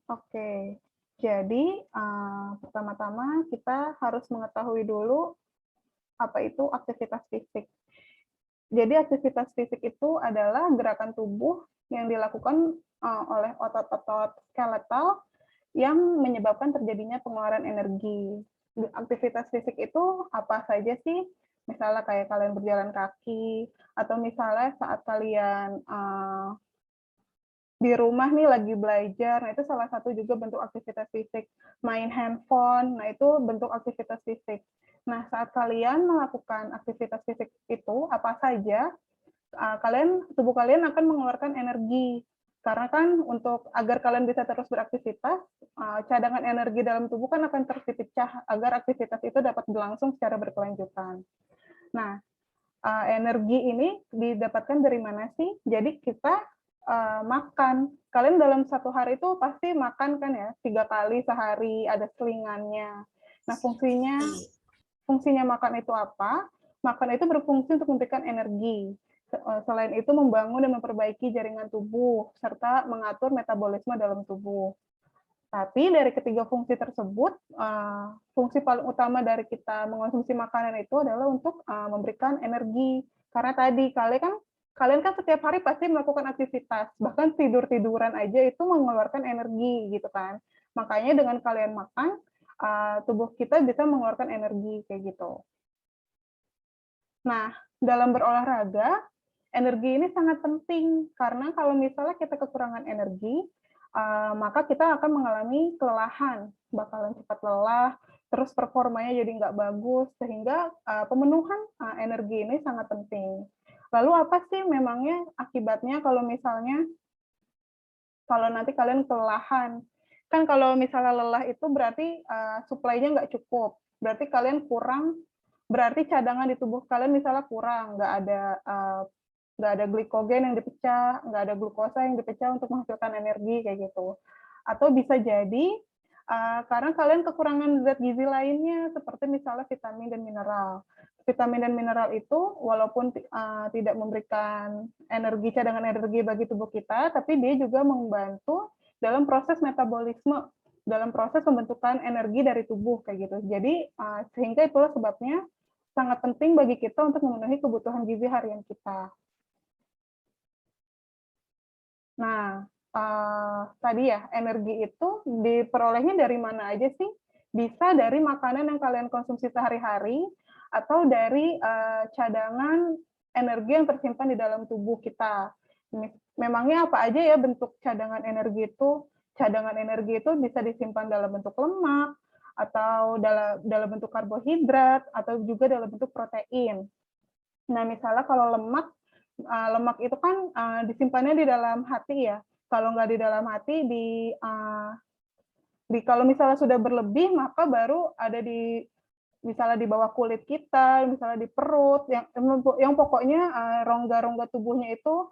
Oke. Jadi, pertama-tama kita harus mengetahui dulu apa itu aktivitas fisik. Jadi aktivitas fisik itu adalah gerakan tubuh yang dilakukan, oleh otot-otot skeletal yang menyebabkan terjadinya pengeluaran energi. Aktivitas fisik itu apa saja sih? Misalnya kayak kalian berjalan kaki, atau misalnya saat kalian, di rumah nih lagi belajar, nah itu salah satu juga bentuk aktivitas fisik. Main handphone, nah itu bentuk aktivitas fisik. Nah, saat kalian melakukan aktivitas fisik itu apa saja, tubuh kalian akan mengeluarkan energi. Karena kan untuk agar kalian bisa terus beraktivitas, cadangan energi dalam tubuh kan akan terus dipecah agar aktivitas itu dapat berlangsung secara berkelanjutan. Nah, energi ini didapatkan dari mana sih? Jadi kita makan. Kalian dalam satu hari itu pasti makan kan ya, 3 kali sehari, ada selingannya. Nah, fungsinya makan itu apa? Makan itu berfungsi untuk memberikan energi. Selain itu membangun dan memperbaiki jaringan tubuh, serta mengatur metabolisme dalam tubuh. Tapi dari ketiga fungsi tersebut, fungsi paling utama dari kita mengonsumsi makanan itu adalah untuk memberikan energi. Karena tadi kalian kan setiap hari pasti melakukan aktivitas, bahkan tidur-tiduran aja itu mengeluarkan energi gitu kan. Makanya dengan kalian makan, tubuh kita bisa mengeluarkan energi kayak gitu. Nah, dalam berolahraga, energi ini sangat penting karena kalau misalnya kita kekurangan energi, maka kita akan mengalami kelelahan, bakalan cepat lelah, terus performanya jadi nggak bagus, sehingga pemenuhan energi ini sangat penting. Lalu apa sih memangnya akibatnya kalau nanti kalian kelelahan? Kan kalau misalnya lelah itu berarti supply-nya nggak cukup, berarti kalian kurang, berarti cadangan di tubuh kalian misalnya kurang, nggak ada glikogen yang dipecah, nggak ada glukosa yang dipecah untuk menghasilkan energi kayak gitu. Atau bisa jadi karena kalian kekurangan zat gizi lainnya seperti misalnya vitamin dan mineral. Vitamin dan mineral itu walaupun tidak memberikan cadangan energi bagi tubuh kita, tapi dia juga membantu dalam proses metabolisme, dalam proses pembentukan energi dari tubuh kayak gitu. Jadi sehingga itulah sebabnya sangat penting bagi kita untuk memenuhi kebutuhan gizi harian kita. Nah, tadi ya, energi itu diperolehnya dari mana aja sih? Bisa dari makanan yang kalian konsumsi sehari-hari, atau dari cadangan energi yang tersimpan di dalam tubuh kita. Memangnya apa aja ya bentuk cadangan energi itu? Cadangan energi itu bisa disimpan dalam bentuk lemak, atau dalam bentuk karbohidrat, atau juga dalam bentuk protein. Nah, misalnya kalau lemak itu kan disimpannya di dalam hati ya. Kalau nggak di dalam hati, kalau misalnya sudah berlebih, maka baru ada misalnya di bawah kulit kita, misalnya di perut, yang pokoknya rongga-rongga tubuhnya itu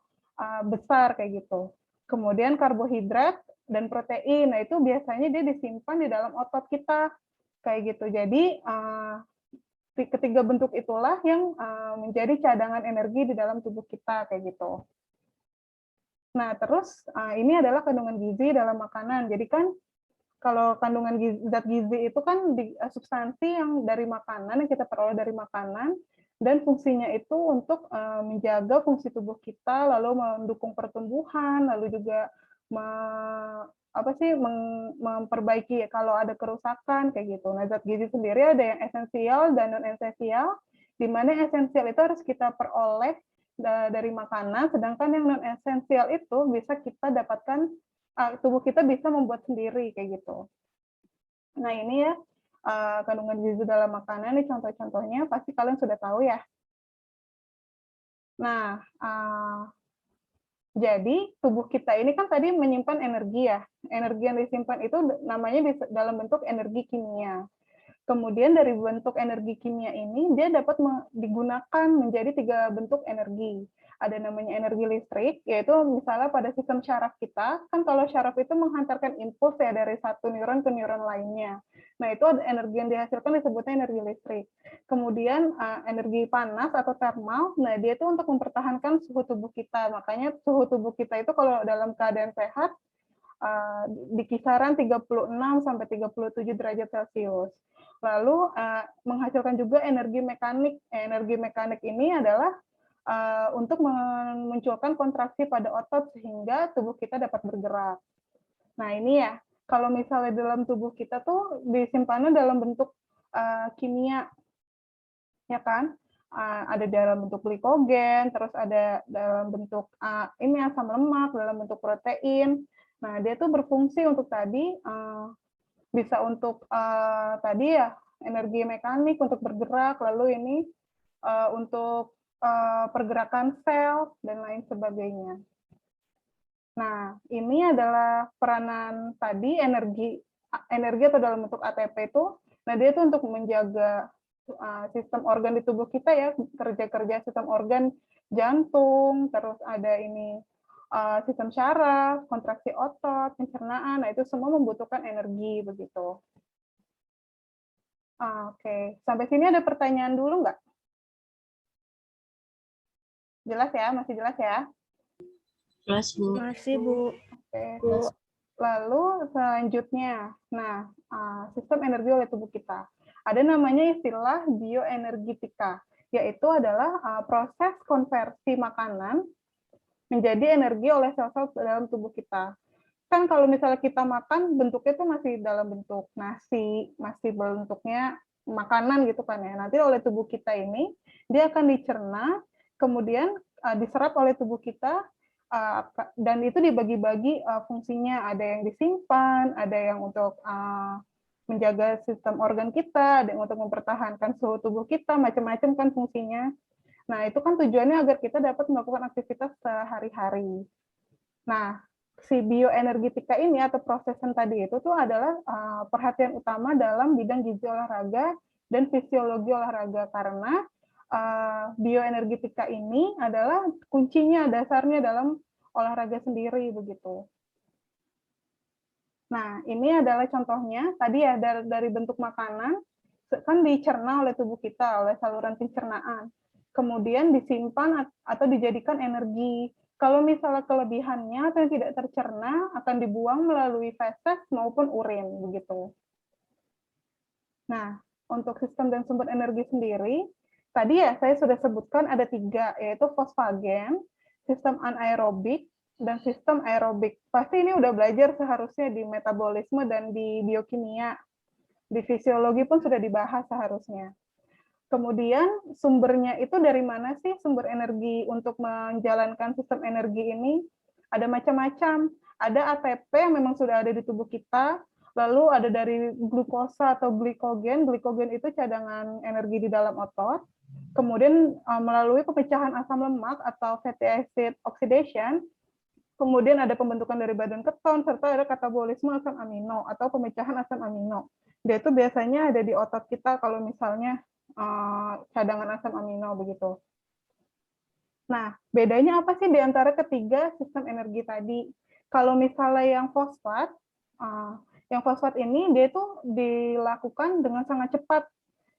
besar kayak gitu. Kemudian karbohidrat dan protein, nah itu biasanya dia disimpan di dalam otot kita kayak gitu. Jadi ketiga bentuk itulah yang menjadi cadangan energi di dalam tubuh kita kayak gitu. Nah, terus ini adalah kandungan gizi dalam makanan. Jadi kan kalau kandungan zat gizi itu kan substansi yang dari makanan yang kita peroleh dari makanan, dan fungsinya itu untuk menjaga fungsi tubuh kita, lalu mendukung pertumbuhan, lalu juga memperbaiki kalau ada kerusakan kayak gitu. Nah, zat gizi sendiri ada yang esensial dan non esensial, di mana esensial itu harus kita peroleh dari makanan, sedangkan yang non esensial itu bisa kita dapatkan, tubuh kita bisa membuat sendiri kayak gitu. Nah, ini ya kandungan gizi dalam makanan, ini contoh-contohnya pasti kalian sudah tahu ya. Nah, jadi tubuh kita ini kan tadi menyimpan energi ya. Energi yang disimpan itu namanya dalam bentuk energi kimia. Kemudian dari bentuk energi kimia ini, dia dapat digunakan menjadi 3 bentuk energi. Ada namanya energi listrik, yaitu misalnya pada sistem syaraf kita, kan kalau syaraf itu menghantarkan impuls ya dari satu neuron ke neuron lainnya. Nah, itu ada energi yang dihasilkan disebutnya energi listrik. Kemudian energi panas atau thermal, nah dia itu untuk mempertahankan suhu tubuh kita. Makanya suhu tubuh kita itu kalau dalam keadaan sehat, di kisaran 36 sampai 37 derajat Celcius. Lalu menghasilkan juga energi mekanik. Energi mekanik ini adalah untuk memunculkan kontraksi pada otot sehingga tubuh kita dapat bergerak. Nah ini ya, kalau misalnya dalam tubuh kita tuh disimpannya dalam bentuk kimia, ya kan? Ada dalam bentuk glikogen, terus ada dalam bentuk ini asam lemak, dalam bentuk protein. Nah dia tuh berfungsi untuk tadi bisa untuk tadi ya energi mekanik untuk bergerak, lalu ini untuk pergerakan sel dan lain sebagainya. Nah, ini adalah peranan tadi energi atau dalam bentuk ATP itu. Nah, dia itu untuk menjaga sistem organ di tubuh kita ya, kerja-kerja sistem organ jantung, terus ada ini sistem syaraf, kontraksi otot, pencernaan. Nah, itu semua membutuhkan energi begitu. Oke, sampai sini ada pertanyaan dulu nggak? Jelas ya, masih jelas ya? Jelas, Bu. Masih, Bu. Oke. Lalu selanjutnya, nah sistem energi oleh tubuh kita. Ada namanya istilah bioenergetika, yaitu adalah proses konversi makanan menjadi energi oleh sel-sel dalam tubuh kita. Kan kalau misalnya kita makan, bentuknya itu masih dalam bentuk nasi, masih bentuknya makanan gitu kan ya. Nanti oleh tubuh kita ini, dia akan dicerna, kemudian diserap oleh tubuh kita, dan itu dibagi-bagi fungsinya. Ada yang disimpan, ada yang untuk menjaga sistem organ kita, ada yang untuk mempertahankan suhu tubuh kita, macam-macam kan fungsinya. Nah, itu kan tujuannya agar kita dapat melakukan aktivitas sehari-hari. Nah, si bioenergetika ini atau prosesan tadi itu tuh adalah perhatian utama dalam bidang gizi olahraga dan fisiologi olahraga, karena bioenergetika ini adalah kuncinya, dasarnya dalam olahraga sendiri begitu. Nah, ini adalah contohnya tadi ya, dari bentuk makanan kan dicerna oleh tubuh kita oleh saluran pencernaan, kemudian disimpan atau dijadikan energi. Kalau misalnya kelebihannya atau yang tidak tercerna akan dibuang melalui feses maupun urin begitu. Nah, untuk sistem dan sumber energi sendiri, tadi ya saya sudah sebutkan ada 3, yaitu fosfagen, sistem anaerobik, dan sistem aerobik. Pasti ini udah belajar seharusnya di metabolisme dan di biokimia. Di fisiologi pun sudah dibahas seharusnya. Kemudian sumbernya itu dari mana sih sumber energi untuk menjalankan sistem energi ini? Ada macam-macam. Ada ATP yang memang sudah ada di tubuh kita, lalu ada dari glukosa atau glikogen. Glikogen itu cadangan energi di dalam otot. Kemudian melalui pemecahan asam lemak atau fatty acid oxidation, kemudian ada pembentukan dari badan keton, serta ada katabolisme asam amino atau pemecahan asam amino. Dia itu biasanya ada di otot kita kalau misalnya cadangan asam amino begitu. Nah, bedanya apa sih di antara ketiga sistem energi tadi? Kalau misalnya yang fosfat ini dia itu dilakukan dengan sangat cepat.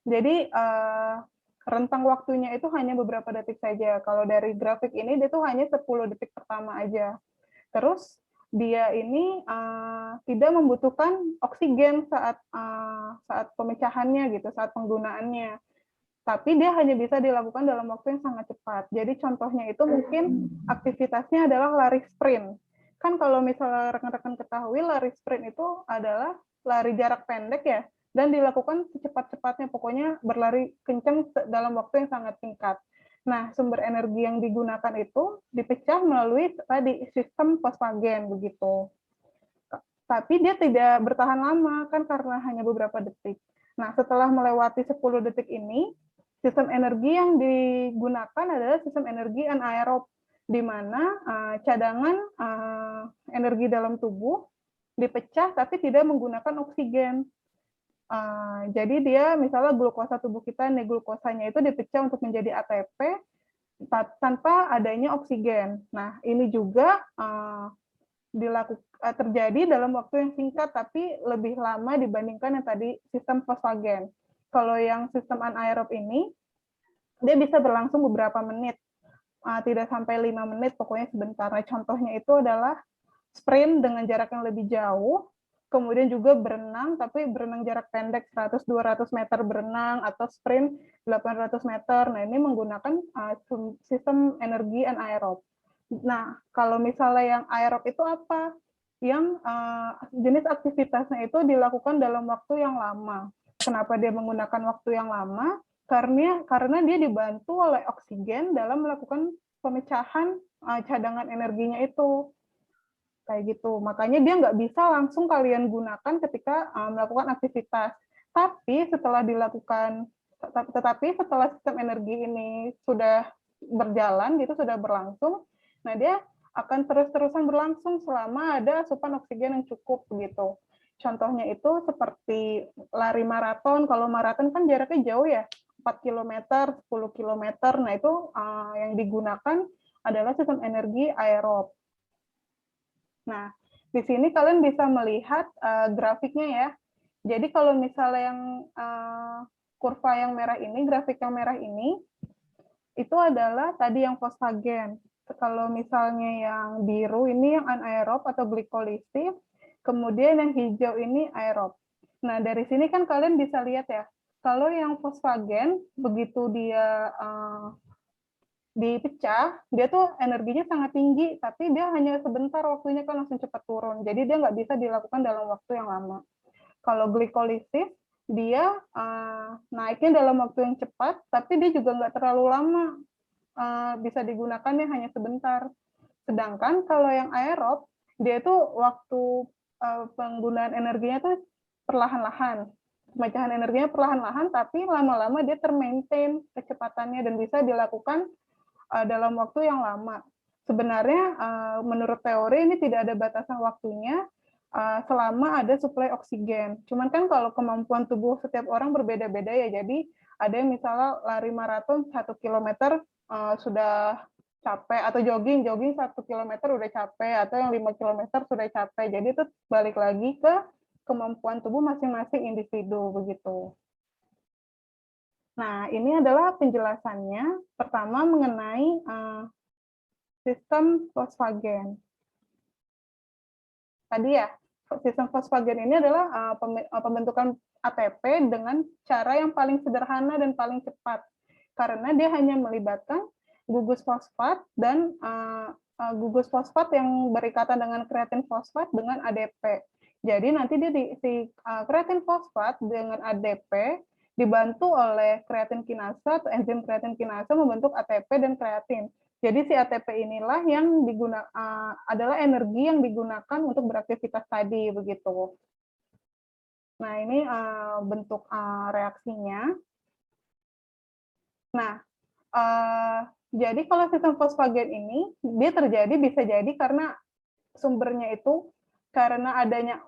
Jadi rentang waktunya itu hanya beberapa detik saja. Kalau dari grafik ini dia tuh hanya 10 detik pertama aja. Terus dia ini tidak membutuhkan oksigen saat pemecahannya gitu, saat penggunaannya. Tapi dia hanya bisa dilakukan dalam waktu yang sangat cepat. Jadi contohnya itu mungkin aktivitasnya adalah lari sprint. Kan kalau misalnya rekan-rekan ketahui, lari sprint itu adalah lari jarak pendek ya, dan dilakukan secepat-cepatnya, pokoknya berlari kencang dalam waktu yang sangat singkat. Nah, sumber energi yang digunakan itu dipecah melalui tadi sistem fosfagen begitu. Tapi dia tidak bertahan lama kan karena hanya beberapa detik. Nah, setelah melewati 10 detik ini, sistem energi yang digunakan adalah sistem energi anaerob, di mana cadangan energi dalam tubuh dipecah tapi tidak menggunakan oksigen. Jadi dia misalnya glukosa tubuh kita, nih glukosanya itu dipecah untuk menjadi ATP tanpa adanya oksigen. Nah, ini juga terjadi dalam waktu yang singkat tapi lebih lama dibandingkan yang tadi sistem fosfagen. Kalau yang sistem anaerob ini dia bisa berlangsung beberapa menit, tidak sampai 5 menit, pokoknya sebentar. Nah, contohnya itu adalah sprint dengan jarak yang lebih jauh, kemudian juga berenang, tapi berenang jarak pendek 100-200 meter berenang, atau sprint 800 meter. Nah, ini menggunakan sistem energi anaerob. Nah, kalau misalnya yang aerob itu apa? Yang jenis aktivitasnya itu dilakukan dalam waktu yang lama. Kenapa dia menggunakan waktu yang lama? Karena dia dibantu oleh oksigen dalam melakukan pemecahan cadangan energinya itu. Kayak gitu. Makanya dia nggak bisa langsung kalian gunakan ketika melakukan aktivitas. Tetapi setelah sistem energi ini sudah berjalan gitu, sudah berlangsung, nah dia akan terus-terusan berlangsung selama ada asupan oksigen yang cukup begitu. Contohnya itu seperti lari maraton. Kalau maraton kan jaraknya jauh ya, 4 km, 10 km. Nah, itu yang digunakan adalah sistem energi aerob. Nah, di sini kalian bisa melihat grafiknya ya. Jadi kalau misalnya yang kurva yang merah ini, grafik yang merah ini, itu adalah tadi yang fosfagen. Kalau misalnya yang biru ini yang anaerob atau glikolisis, kemudian yang hijau ini aerob. Nah, dari sini kan kalian bisa lihat ya, kalau yang fosfagen, begitu dia dipecah, dia tuh energinya sangat tinggi, tapi dia hanya sebentar waktunya kan langsung cepat turun. Jadi dia nggak bisa dilakukan dalam waktu yang lama. Kalau glikolisis, dia naiknya dalam waktu yang cepat, tapi dia juga nggak terlalu lama. Bisa digunakannya hanya sebentar. Sedangkan kalau yang aerob, dia itu waktu penggunaan energinya tuh perlahan-lahan. Pemecahan energinya perlahan-lahan, tapi lama-lama dia termaintain kecepatannya dan bisa dilakukan dalam waktu yang lama. Sebenarnya menurut teori ini tidak ada batasan waktunya selama ada suplai oksigen. Cuman kan kalau kemampuan tubuh setiap orang berbeda-beda ya, jadi ada yang misalnya lari maraton 1 kilometer sudah capek, atau jogging 1 kilometer udah capek, atau yang 5 kilometer sudah capek. Jadi itu balik lagi ke kemampuan tubuh masing-masing individu begitu. Nah, ini adalah penjelasannya. Pertama mengenai sistem fosfagen. Tadi ya, sistem fosfagen ini adalah pembentukan ATP dengan cara yang paling sederhana dan paling cepat. Karena dia hanya melibatkan gugus fosfat dan gugus fosfat yang berikatan dengan kreatin fosfat dengan ADP. Jadi nanti dia si kreatin fosfat dengan ADP dibantu oleh kreatin kinasa atau enzim kreatin kinasa membentuk ATP dan kreatin. Jadi si ATP inilah yang adalah energi yang digunakan untuk beraktivitas tadi begitu. Nah, ini bentuk reaksinya. Nah, jadi kalau sistem fosfagen ini dia bisa jadi karena sumbernya itu karena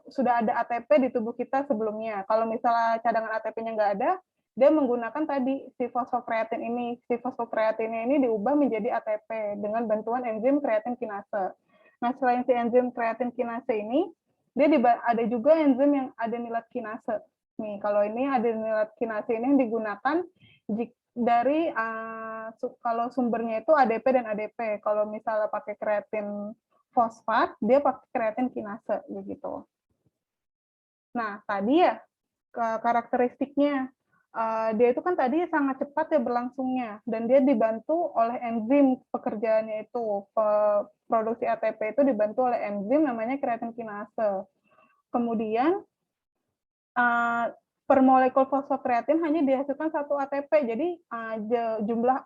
sudah ada ATP di tubuh kita sebelumnya. Kalau misalnya cadangan ATP-nya nggak ada, dia menggunakan tadi si fosfokreatin ini. Si fosfokreatinnya ini diubah menjadi ATP dengan bantuan enzim kreatin kinase. Nah, selain si enzim kreatin kinase ini, dia ada juga enzim yang adenilat kinase. Nih, kalau ini adenilat kinase ini yang digunakan dari kalau sumbernya itu ADP dan ADP. Kalau misalnya pakai kreatin fosfat, dia pakai kreatin kinase begitu. Nah, tadi ya karakteristiknya, dia itu kan tadi sangat cepat ya berlangsungnya, dan dia dibantu oleh enzim pekerjaannya itu. Produksi ATP itu dibantu oleh enzim namanya kreatin kinase. Kemudian per molekul fosfokreatin hanya dihasilkan 1 ATP, jadi jumlah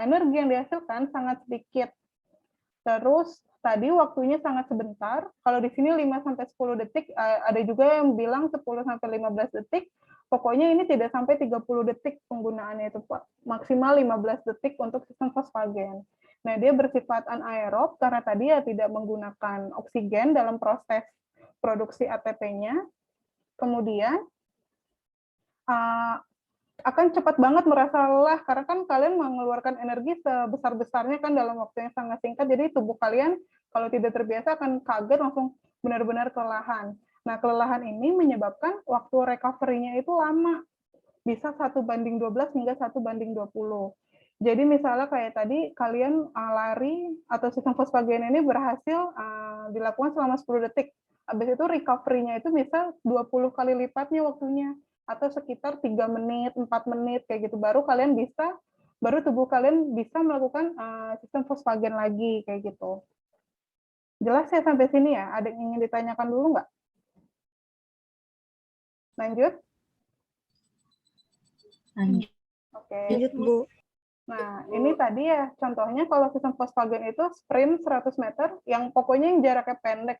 energi yang dihasilkan sangat sedikit. Terus tadi waktunya sangat sebentar. Kalau di sini 5-10 detik, ada juga yang bilang 10-15 detik. Pokoknya ini tidak sampai 30 detik penggunaannya itu, Pak. Maksimal 15 detik untuk sistem fosfagen. Nah, dia bersifat anaerob karena tadi ya tidak menggunakan oksigen dalam proses produksi ATP-nya. Kemudian akan cepat banget merasa lelah karena kan kalian mengeluarkan energi sebesar-besarnya kan dalam waktu yang sangat singkat, jadi tubuh kalian kalau tidak terbiasa akan kaget langsung benar-benar kelelahan. Nah, kelelahan ini menyebabkan waktu recovery-nya itu lama, bisa 1:12 hingga 1:20. Jadi misalnya kayak tadi kalian lari atau sistem fosfagen ini berhasil dilakukan selama 10 detik. Habis itu recovery-nya itu bisa 20 kali lipatnya waktunya, atau sekitar 3 menit, 4 menit, kayak gitu. Baru tubuh kalian bisa melakukan sistem fosfagen lagi, kayak gitu. Jelas ya sampai sini ya? Ada yang ingin ditanyakan dulu nggak? Lanjut? Lanjut. Oke. Lanjut, Bu. Nah, ini tadi ya, contohnya kalau sistem fosfagen itu sprint 100 meter, yang pokoknya yang jaraknya pendek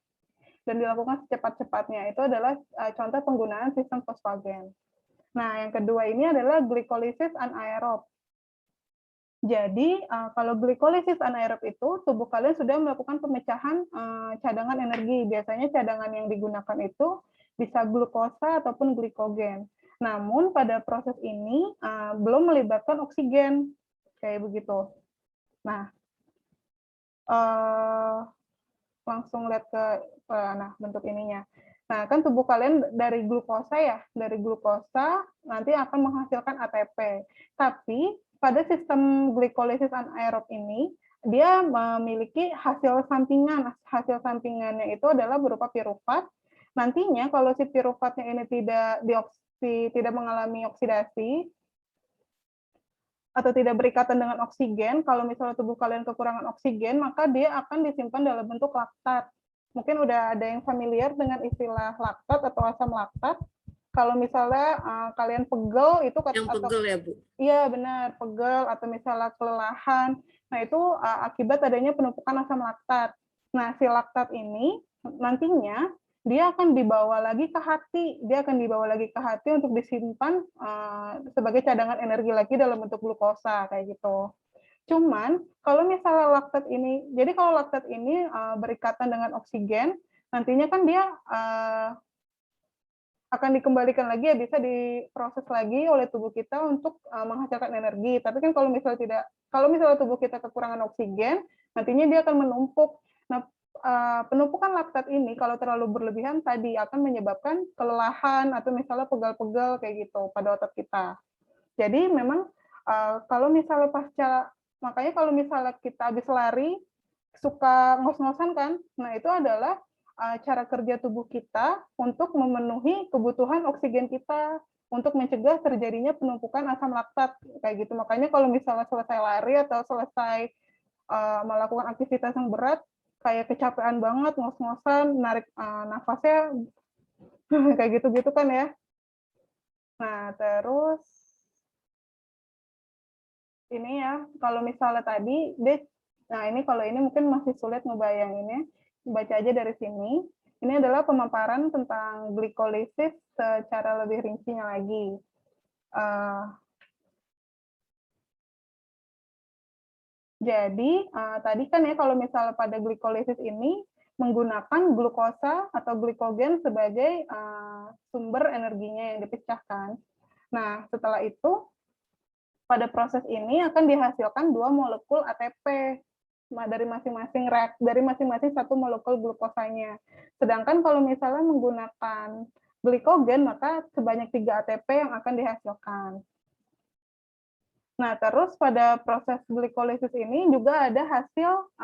dan dilakukan secepat-cepatnya. Itu adalah contoh penggunaan sistem fosfagen. Nah, yang kedua ini adalah glikolisis anaerob. Jadi, kalau glikolisis anaerob itu, tubuh kalian sudah melakukan pemecahan cadangan energi. Biasanya cadangan yang digunakan itu bisa glukosa ataupun glikogen. Namun, pada proses ini belum melibatkan oksigen. Kayak begitu. Nah, langsung lihat ke bentuk ininya. Nah, kan tubuh kalian dari glukosa ya, dari glukosa nanti akan menghasilkan ATP. Tapi pada sistem glikolisis anaerob ini, dia memiliki hasil sampingan. Hasil sampingannya itu adalah berupa piruvat. Nantinya kalau si piruvatnya ini tidak mengalami oksidasi, atau tidak berikatan dengan oksigen, kalau misalnya tubuh kalian kekurangan oksigen, maka dia akan disimpan dalam bentuk laktat. Mungkin udah ada yang familiar dengan istilah laktat atau asam laktat. Kalau misalnya kalian pegel itu Yang pegel ya, Bu? Iya, benar, pegel atau misalnya kelelahan. Nah, itu akibat adanya penumpukan asam laktat. Nah, si laktat ini nantinya dia akan dibawa lagi ke hati. Dia akan dibawa lagi ke hati untuk disimpan sebagai cadangan energi lagi dalam bentuk glukosa, kayak gitu. Cuman, kalau misalnya laktat ini, jadi kalau laktat ini berikatan dengan oksigen, nantinya kan dia akan dikembalikan lagi ya, bisa diproses lagi oleh tubuh kita untuk menghasilkan energi. Tapi kan kalau misalnya tubuh kita kekurangan oksigen, nantinya dia akan menumpuk. Nah, penumpukan laktat ini kalau terlalu berlebihan tadi akan menyebabkan kelelahan atau misalnya pegal-pegal kayak gitu pada otot kita. Jadi memang kalau misalnya makanya kalau misalnya kita habis lari suka ngos-ngosan kan, nah itu adalah cara kerja tubuh kita untuk memenuhi kebutuhan oksigen kita untuk mencegah terjadinya penumpukan asam laktat kayak gitu. Makanya kalau misalnya selesai lari atau selesai melakukan aktivitas yang berat, kayak kecapean banget, ngos-ngosan, narik nafasnya kayak gitu-gitu kan ya. Nah, terus ini ya, kalau misalnya tadi, nah ini kalau ini mungkin masih sulit ngebayanginnya, baca aja dari sini. Ini adalah pemaparan tentang glikolisis secara lebih rincinya lagi. Jadi, tadi kan ya kalau misalnya pada glikolisis ini menggunakan glukosa atau glikogen sebagai sumber energinya yang dipecahkan. Nah, setelah itu, pada proses ini akan dihasilkan 2 molekul ATP dari masing-masing satu molekul glukosanya. Sedangkan kalau misalnya menggunakan glikogen, maka sebanyak 3 ATP yang akan dihasilkan. Nah, terus pada proses glikolisis ini juga ada hasil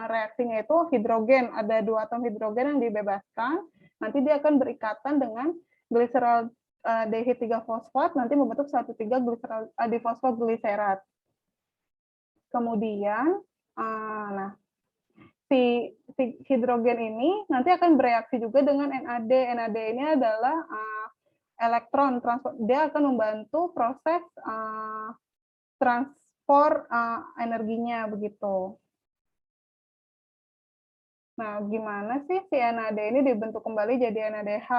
reaksinya itu hidrogen. Ada 2 atom hidrogen yang dibebaskan. Nanti dia akan berikatan dengan gliserol dehid 3-fosfat, nanti membentuk 1,3 difosfogliserat. Kemudian, si hidrogen ini nanti akan bereaksi juga dengan NAD. NAD ini adalah elektron transport. Dia akan membantu proses transport energinya begitu. Nah, gimana sih si NAD ini dibentuk kembali jadi NADH?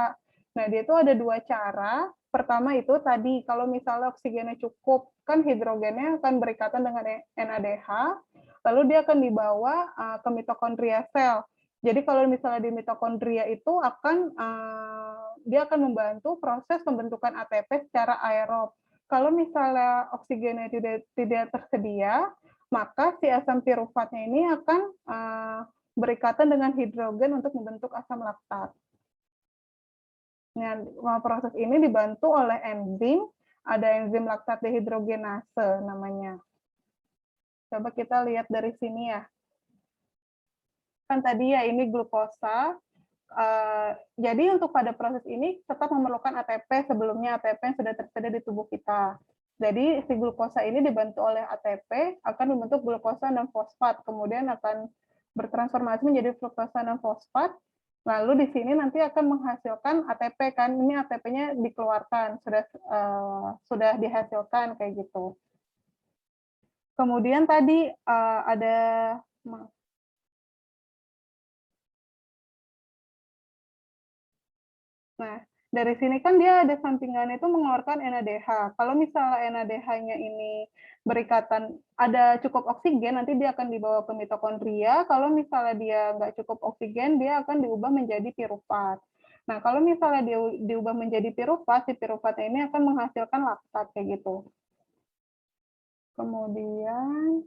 Nah, dia itu ada 2 cara. Pertama itu tadi, kalau misalnya oksigennya cukup, kan hidrogennya akan berikatan dengan NADH, lalu dia akan dibawa ke mitokondria sel. Jadi kalau misalnya di mitokondria itu dia akan membantu proses pembentukan ATP secara aerob. Kalau misalnya oksigennya tidak tersedia, maka si asam piruvatnya ini akan berikatan dengan hidrogen untuk membentuk asam laktat. Nah, proses ini dibantu oleh enzim, ada enzim laktat dehidrogenase namanya. Coba kita lihat dari sini ya. kan tadi ya ini glukosa. Jadi untuk pada proses ini tetap memerlukan ATP sebelumnya ATP yang sudah tersedia di tubuh kita. Jadi si glukosa ini dibantu oleh ATP akan membentuk glukosa 6 fosfat, kemudian akan bertransformasi menjadi fruktosa 6 fosfat. Lalu di sini nanti akan menghasilkan ATP kan, ini ATP-nya dikeluarkan, sudah dihasilkan kayak gitu. Kemudian tadi ada Nah, dari sini kan dia ada sampingannya itu mengeluarkan NADH. Kalau misalnya NADH-nya ini berikatan, ada cukup oksigen, nanti dia akan dibawa ke mitokondria. Kalau misalnya dia nggak cukup oksigen, dia akan diubah menjadi piruvat. Nah, kalau misalnya dia diubah menjadi piruvat, si piruvatnya ini akan menghasilkan laktat kayak gitu. Kemudian,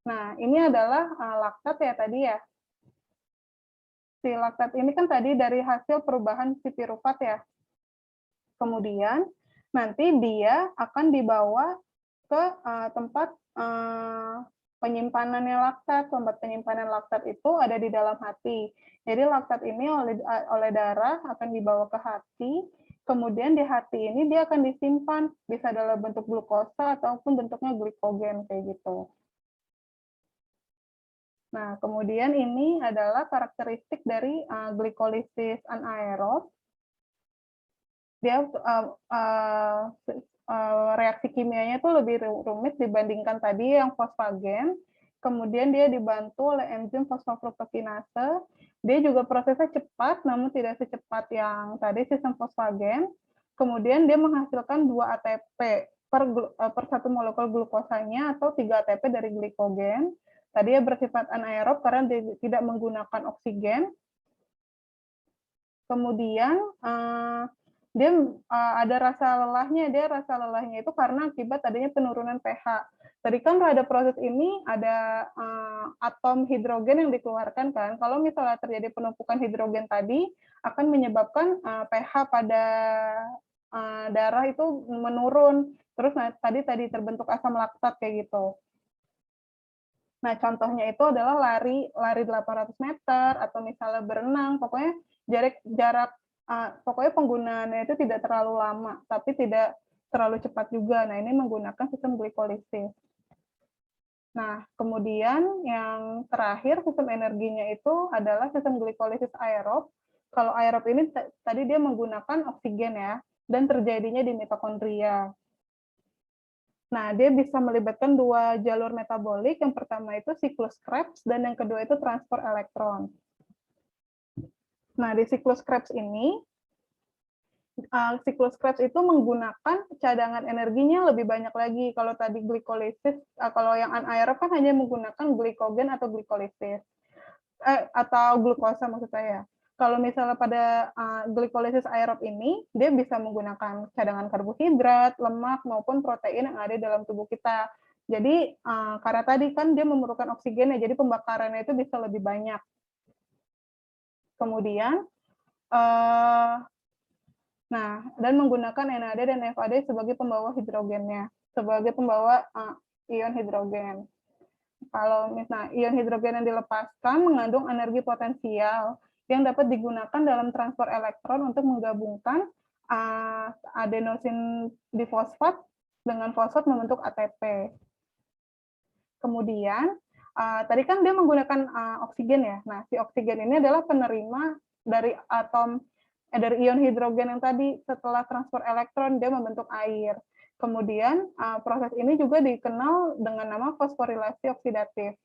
nah ini adalah laktat ya tadi ya. Si laktat ini kan tadi dari hasil perubahan si piruvat ya. Kemudian nanti dia akan dibawa ke tempat penyimpanannya laktat. Tempat penyimpanan laktat itu ada di dalam hati. Jadi laktat ini oleh darah akan dibawa ke hati. Kemudian di hati ini dia akan disimpan, bisa dalam bentuk glukosa ataupun bentuknya glikogen kayak gitu. Nah, kemudian ini adalah karakteristik dari glikolisis anaerob. Dia reaksi kimianya itu lebih rumit dibandingkan tadi yang fosfagen. Kemudian dia dibantu oleh enzim fosfofruktokinase. Dia juga prosesnya cepat, namun tidak secepat yang tadi sistem fosfagen. Kemudian dia menghasilkan 2 ATP per satu molekul glukosanya atau 3 ATP dari glikogen. Tadi ya bersifat anaerob karena dia tidak menggunakan oksigen. Kemudian dia ada rasa lelahnya. Rasa lelahnya itu karena akibat adanya penurunan pH. Tadi kan pada proses ini ada atom hidrogen yang dikeluarkan kan. Kalau misalnya terjadi penumpukan hidrogen tadi akan menyebabkan pH pada darah itu menurun. Terus tadi terbentuk asam laktat kayak gitu. Nah, contohnya itu adalah lari 800 meter atau misalnya berenang, pokoknya jarak pokoknya penggunaannya itu tidak terlalu lama, tapi tidak terlalu cepat juga. Nah, ini menggunakan sistem glikolisis. Nah, kemudian yang terakhir sistem energinya itu adalah sistem glikolisis aerob. Kalau aerob ini tadi dia menggunakan oksigen ya, dan terjadinya di mitokondria. Nah, dia bisa melibatkan 2 jalur metabolik. Yang pertama itu siklus Krebs dan yang kedua itu transfer elektron. Nah, di siklus Krebs ini, siklus Krebs itu menggunakan cadangan energinya lebih banyak lagi. Kalau tadi glikolisis, kalau yang anaerob kan hanya menggunakan glikogen atau glikolisis, atau glukosa maksud saya. Kalau misalnya pada glikolisis aerob ini, dia bisa menggunakan cadangan karbohidrat, lemak, maupun protein yang ada dalam tubuh kita. Jadi, karena tadi kan dia memerlukan oksigen ya, jadi pembakarannya itu bisa lebih banyak. Kemudian, dan menggunakan NAD dan FAD sebagai pembawa hidrogennya, sebagai pembawa ion hidrogen. Kalau misalnya ion hidrogen yang dilepaskan mengandung energi potensial yang dapat digunakan dalam transfer elektron untuk menggabungkan adenosin difosfat dengan fosfat membentuk ATP. Kemudian, tadi kan dia menggunakan oksigen ya. Nah, si oksigen ini adalah penerima dari dari ion hidrogen yang tadi setelah transfer elektron dia membentuk air. Kemudian proses ini juga dikenal dengan nama fosforilasi oksidatif.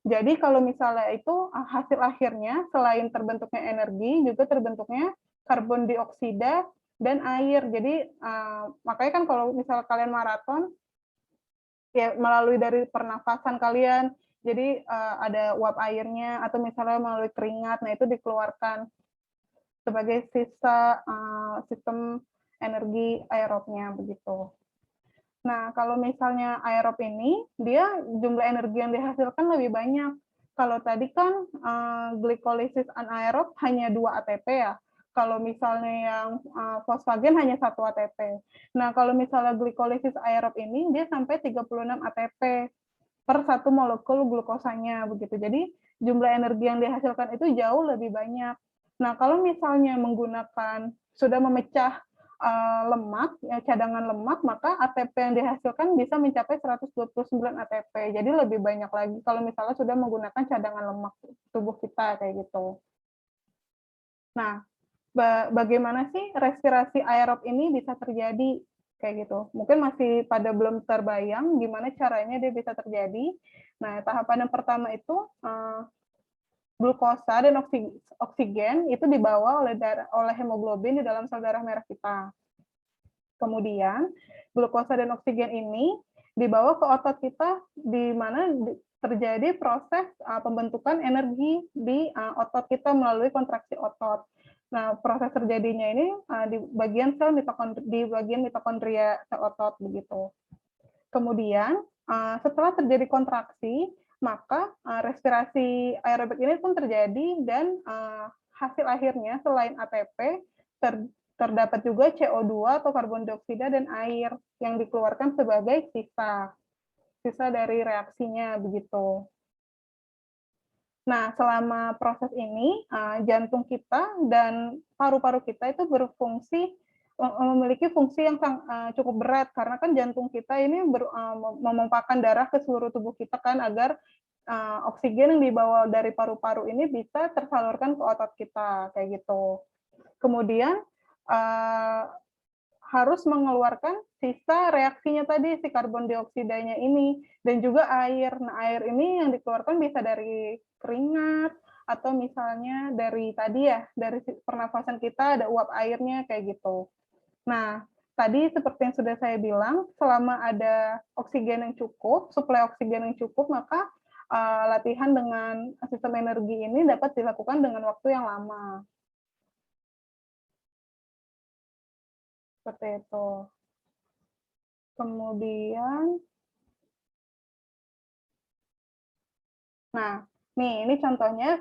Jadi kalau misalnya itu hasil akhirnya selain terbentuknya energi juga terbentuknya karbon dioksida dan air. Jadi makanya kan kalau misalnya kalian maraton ya melalui dari pernafasan kalian, jadi ada uap airnya atau misalnya melalui keringat, nah itu dikeluarkan sebagai sisa sistem energi aerobnya begitu. Nah, kalau misalnya aerob ini, dia jumlah energi yang dihasilkan lebih banyak. Kalau tadi kan glikolisis anaerob hanya 2 ATP ya. Kalau misalnya yang fosfagen hanya 1 ATP. Nah, kalau misalnya glikolisis aerob ini, dia sampai 36 ATP per satu molekul glukosanya begitu. Jadi jumlah energi yang dihasilkan itu jauh lebih banyak. Nah, kalau misalnya menggunakan sudah memecah lemak, ya, cadangan lemak, maka ATP yang dihasilkan bisa mencapai 129 ATP. Jadi lebih banyak lagi kalau misalnya sudah menggunakan cadangan lemak tubuh kita kayak gitu. Nah, bagaimana sih respirasi aerob ini bisa terjadi kayak gitu? Mungkin masih pada belum terbayang gimana caranya dia bisa terjadi. Nah, tahapan yang pertama itu glukosa dan oksigen itu dibawa oleh hemoglobin di dalam sel darah merah kita. Kemudian glukosa dan oksigen ini dibawa ke otot kita di mana terjadi proses pembentukan energi di otot kita melalui kontraksi otot. Nah, proses terjadinya ini di bagian sel mitokondria sel otot begitu. Kemudian setelah terjadi kontraksi, maka respirasi aerobik ini pun terjadi dan hasil akhirnya selain ATP terdapat juga CO2 atau karbon dioksida dan air yang dikeluarkan sebagai sisa dari reaksinya begitu. Nah, selama proses ini jantung kita dan paru-paru kita itu memiliki fungsi yang cukup berat karena kan jantung kita ini memompahkan darah ke seluruh tubuh kita kan agar oksigen yang dibawa dari paru-paru ini bisa tersalurkan ke otot kita kayak gitu. Kemudian harus mengeluarkan sisa reaksinya tadi si karbon dioksidanya ini dan juga air. Nah, air ini yang dikeluarkan bisa dari keringat atau misalnya dari tadi ya, dari pernafasan kita ada uap airnya kayak gitu. Nah, tadi seperti yang sudah saya bilang, selama ada oksigen yang cukup, suplai oksigen yang cukup, maka latihan dengan sistem energi ini dapat dilakukan dengan waktu yang lama. Seperti itu. Kemudian, nah, ini contohnya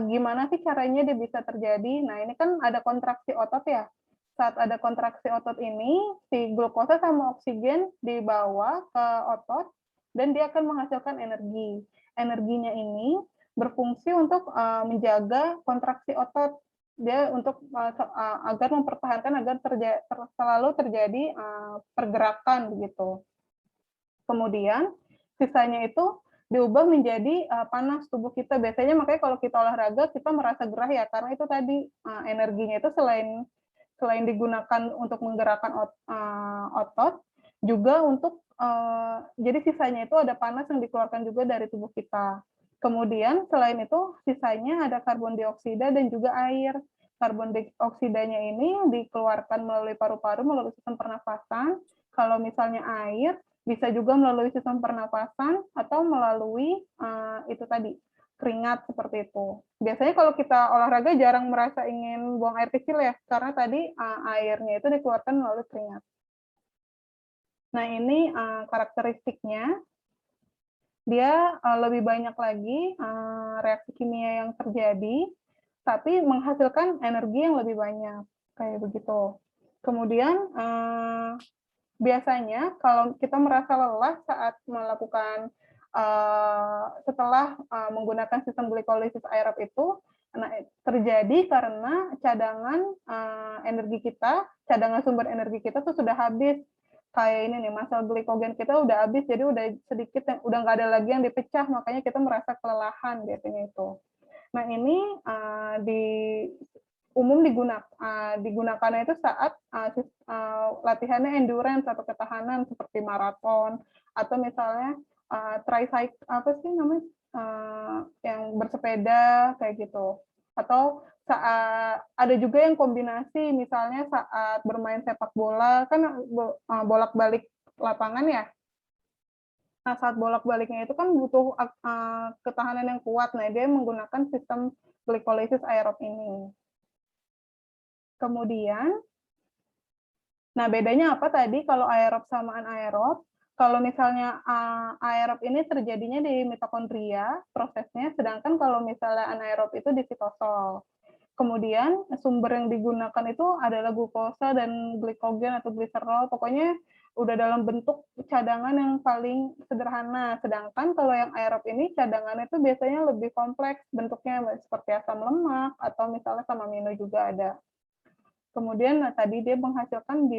gimana sih caranya dia bisa terjadi. Nah, ini kan ada kontraksi otot ya. Saat ada kontraksi otot ini, si glukosa sama oksigen dibawa ke otot dan dia akan menghasilkan energi. Energinya ini berfungsi untuk menjaga kontraksi otot. Dia untuk agar mempertahankan agar selalu terjadi pergerakan begitu. Kemudian sisanya itu diubah menjadi panas tubuh kita. Biasanya makanya kalau kita olahraga kita merasa gerah ya karena itu tadi energinya itu selain digunakan untuk menggerakkan otot juga untuk jadi sisanya itu ada panas yang dikeluarkan juga dari tubuh kita. Kemudian selain itu sisanya ada karbon dioksida dan juga air. Karbon dioksidanya ini dikeluarkan melalui paru-paru melalui sistem pernafasan. Kalau misalnya air bisa juga melalui sistem pernapasan atau melalui itu tadi keringat seperti itu. Biasanya kalau kita olahraga jarang merasa ingin buang air kecil ya, karena tadi airnya itu dikeluarkan melalui keringat. Nah, ini karakteristiknya. Dia lebih banyak lagi reaksi kimia yang terjadi, tapi menghasilkan energi yang lebih banyak, kayak begitu. Kemudian biasanya kalau kita merasa lelah saat melakukan setelah menggunakan sistem glikolisis aerob itu, nah, terjadi karena cadangan energi kita, cadangan sumber energi kita tuh sudah habis. Kayak ini nih, massa glikogen kita udah habis, jadi udah sedikit, udah nggak ada lagi yang dipecah, makanya kita merasa kelelahan biasanya itu. Nah, ini umum digunakannya itu saat latihannya endurance atau ketahanan seperti maraton atau misalnya tricycle apa sih namanya yang bersepeda kayak gitu, atau saat ada juga yang kombinasi misalnya saat bermain sepak bola kan bolak-balik lapangan ya. Nah, saat bolak-baliknya itu kan butuh ketahanan yang kuat. Nah, dia menggunakan sistem glikolisis aerob ini. Kemudian, nah bedanya apa tadi kalau aerob sama anaerob? Kalau misalnya aerob ini terjadinya di mitokondria prosesnya, sedangkan kalau misalnya anaerob itu di sitosol. Kemudian sumber yang digunakan itu adalah glukosa dan glikogen atau gliserol. Pokoknya udah dalam bentuk cadangan yang paling sederhana. Sedangkan kalau yang aerob ini cadangannya itu biasanya lebih kompleks bentuknya, seperti asam lemak atau misalnya asam amino juga ada. Kemudian tadi dia menghasilkan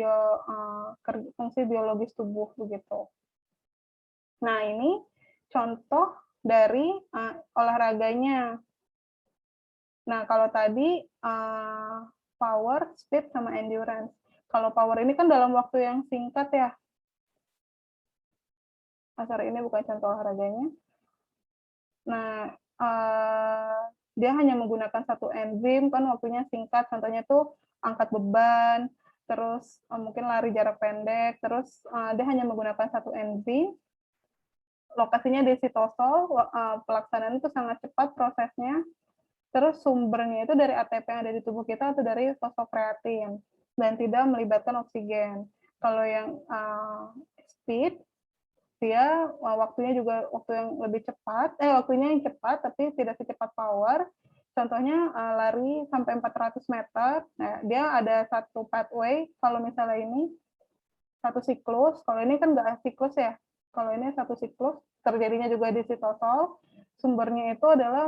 fungsi biologis tubuh begitu. Nah, ini contoh dari olahraganya. Nah, kalau tadi power, speed, sama endurance. Kalau power ini kan dalam waktu yang singkat ya. Sorry, ini bukan contoh olahraganya. Nah, dia hanya menggunakan satu enzim, kan waktunya singkat. Contohnya tuh angkat beban, terus mungkin lari jarak pendek, terus dia hanya menggunakan satu enzim. Lokasinya di sitosol, pelaksanaan itu sangat cepat prosesnya. Terus sumbernya itu dari ATP yang ada di tubuh kita atau dari fosfokreatin dan tidak melibatkan oksigen. Kalau yang speed, dia waktunya juga waktu yang lebih cepat, waktunya yang cepat tapi tidak secepat power. Contohnya lari sampai 400 meter. Nah, dia ada satu pathway. Kalau misalnya ini satu siklus, kalau ini kan nggak siklus ya. Kalau ini satu siklus, terjadinya juga di sitosol. Sumbernya itu adalah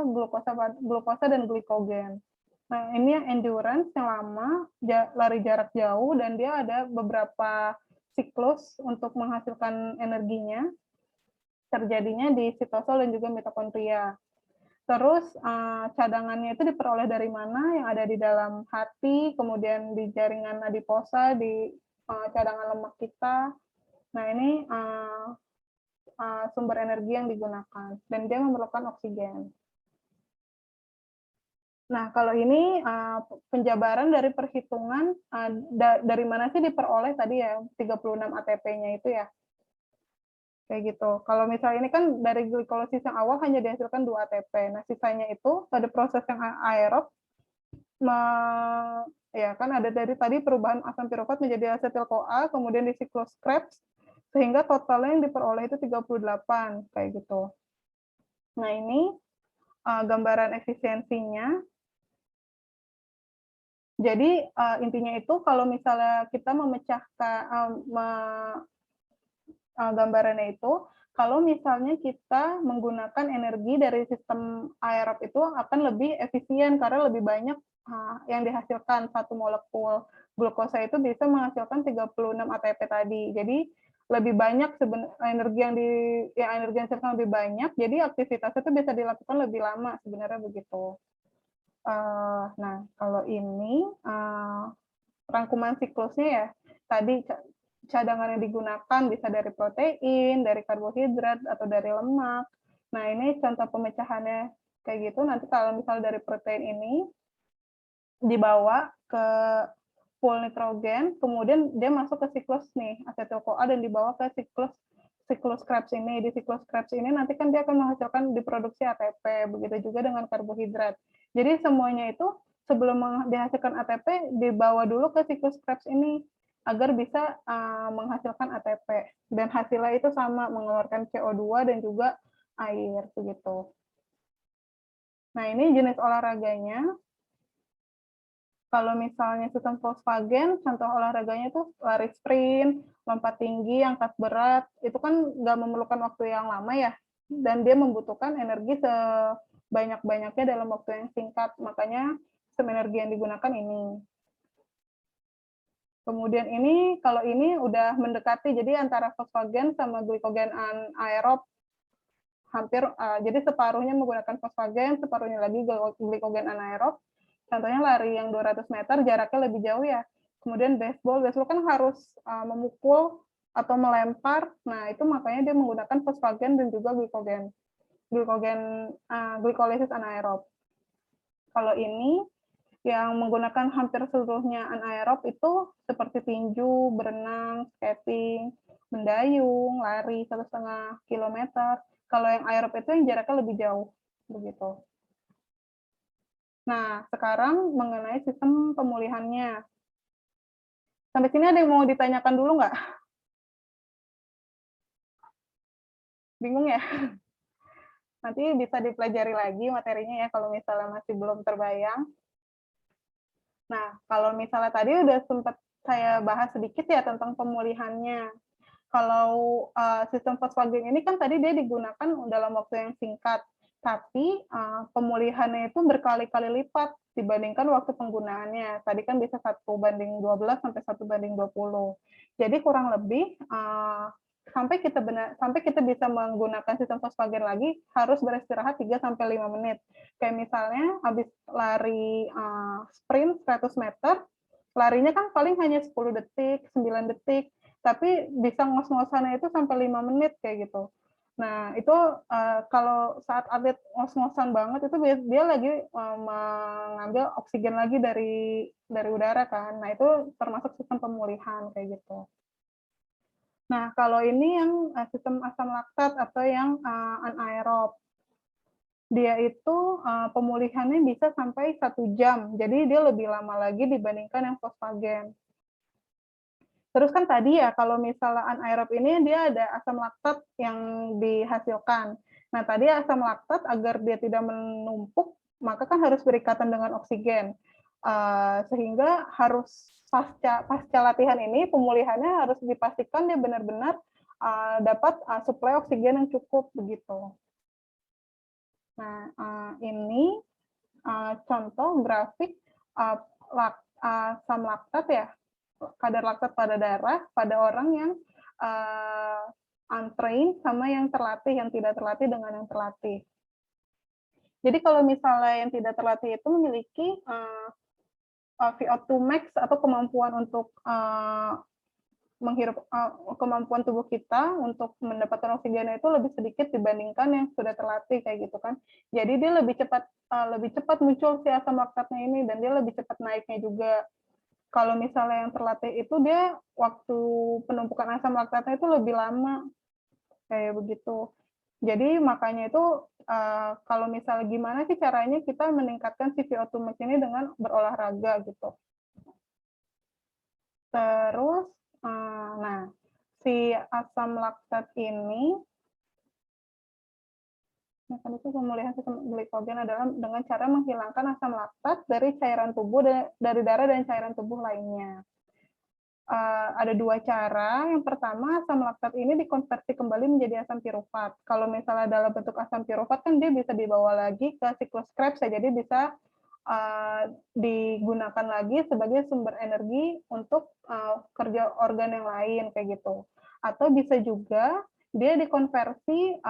glukosa dan glikogen. Nah, ini yang endurance yang lama, lari jarak jauh, dan dia ada beberapa siklus untuk menghasilkan energinya, terjadinya di sitosol dan juga mitokondria. Terus cadangannya itu diperoleh dari mana? Yang ada di dalam hati, kemudian di jaringan adiposa, di cadangan lemak kita. Nah, ini sumber energi yang digunakan, dan dia memerlukan oksigen. Nah, kalau ini penjabaran dari perhitungan dari mana sih diperoleh tadi ya 36 ATP-nya itu ya. Kayak gitu. Kalau misalnya ini kan dari glikolisis yang awal hanya dihasilkan 2 ATP. Nah, sisanya itu pada proses yang aerob ya kan ada dari tadi perubahan asam pirofat menjadi asetil-CoA, kemudian di siklus Krebs, sehingga totalnya yang diperoleh itu 38 kayak gitu. Nah, ini gambaran efisiensinya. Jadi intinya itu kalau misalnya kita memecahkan gambarannya itu, kalau misalnya kita menggunakan energi dari sistem aerob itu akan lebih efisien karena lebih banyak yang dihasilkan. Satu molekul glukosa itu bisa menghasilkan 36 ATP tadi. Jadi lebih banyak energi yang dihasilkan lebih banyak, jadi aktivitas itu bisa dilakukan lebih lama sebenarnya begitu. Nah, kalau ini rangkuman siklusnya ya, tadi cadangan yang digunakan bisa dari protein, dari karbohidrat, atau dari lemak. Nah, ini contoh pemecahannya kayak gitu. Nanti kalau misalnya dari protein ini dibawa ke full nitrogen, kemudian dia masuk ke siklus nih, asetil-CoA, dan dibawa ke siklus Krebs ini. Di siklus Krebs ini nanti kan dia akan menghasilkan diproduksi ATP, begitu juga dengan karbohidrat. Jadi semuanya itu sebelum dihasilkan ATP dibawa dulu ke siklus Krebs ini agar bisa menghasilkan ATP, dan hasilnya itu sama, mengeluarkan CO2 dan juga air begitu. Nah, ini jenis olahraganya. Kalau misalnya sistem Volkswagen, contoh olahraganya itu lari sprint, lompat tinggi, angkat berat, itu kan nggak memerlukan waktu yang lama ya, dan dia membutuhkan energi sebanyak-banyaknya dalam waktu yang singkat, makanya sistem energi yang digunakan ini. Kemudian ini, kalau ini udah mendekati, jadi antara fosfagen sama glikogen anaerob hampir, jadi separuhnya menggunakan fosfagen, separuhnya lagi glikogen anaerob. Contohnya lari yang 200 meter, jaraknya lebih jauh ya. Kemudian baseball kan harus memukul atau melempar, nah itu makanya dia menggunakan fosfagen dan juga glikolisis anaerob. Kalau ini, yang menggunakan hampir seluruhnya anaerob itu seperti tinju, berenang, skating, mendayung, lari 1,5 kilometer. Kalau yang aerob itu yang jaraknya lebih jauh, begitu. Nah, sekarang mengenai sistem pemulihannya. Sampai sini ada yang mau ditanyakan dulu nggak? Bingung ya? Nanti bisa dipelajari lagi materinya ya kalau misalnya masih belum terbayang. Nah, kalau misalnya tadi udah sempat saya bahas sedikit ya tentang pemulihannya. Kalau sistem fosfagen ini kan tadi dia digunakan dalam waktu yang singkat, tapi pemulihannya itu berkali-kali lipat dibandingkan waktu penggunaannya. Tadi kan bisa 1:12 sampai 1:20. Jadi kurang lebih sampai kita bisa menggunakan sistem fosfagen lagi harus beristirahat 3 sampai 5 menit. Kayak misalnya habis lari sprint 100 meter, larinya kan paling hanya 10 detik, 9 detik, tapi bisa ngos-ngosannya itu sampai 5 menit kayak gitu. Nah, itu kalau saat atlet ngos-ngosan banget itu dia lagi mengambil oksigen lagi dari udara kan. Nah, itu termasuk sistem pemulihan kayak gitu. Nah, kalau ini yang sistem asam laktat atau yang anaerob. Dia itu pemulihannya bisa sampai 1 jam. Jadi dia lebih lama lagi dibandingkan yang fosfagen. Terus kan tadi ya, kalau misalnya anaerob ini dia ada asam laktat yang dihasilkan. Nah, tadi asam laktat agar dia tidak menumpuk, maka kan harus berikatan dengan oksigen. Sehingga harus pasca latihan ini, pemulihannya harus dipastikan dia benar-benar dapat suplai oksigen yang cukup, begitu. Nah, ini contoh grafik asam laktat ya, kadar laktat pada darah pada orang yang untrained sama yang terlatih, yang tidak terlatih dengan yang terlatih. Jadi kalau misalnya yang tidak terlatih itu memiliki VO2 max atau kemampuan untuk menghirup kemampuan tubuh kita untuk mendapatkan oksigen itu lebih sedikit dibandingkan yang sudah terlatih kayak gitu kan. Jadi dia lebih cepat muncul si asam laktatnya ini dan dia lebih cepat naiknya juga. Kalau misalnya yang terlatih itu dia waktu penumpukan asam laktatnya itu lebih lama kayak begitu. Jadi makanya itu kalau misalnya gimana sih caranya kita meningkatkan si VO2 max ini dengan berolahraga gitu. Terus nah, si asam laktat ini mekanisme pemulihan sistem glikogen adalah dengan cara menghilangkan asam laktat dari cairan tubuh dari darah dan cairan tubuh lainnya. Ada 2 cara. Yang pertama, asam laktat ini dikonversi kembali menjadi asam pirufat. Kalau misalnya dalam bentuk asam pirufat kan dia bisa dibawa lagi ke siklus Krebs ya, jadi bisa digunakan lagi sebagai sumber energi untuk kerja organ yang lain kayak gitu. Atau bisa juga dia dikonversi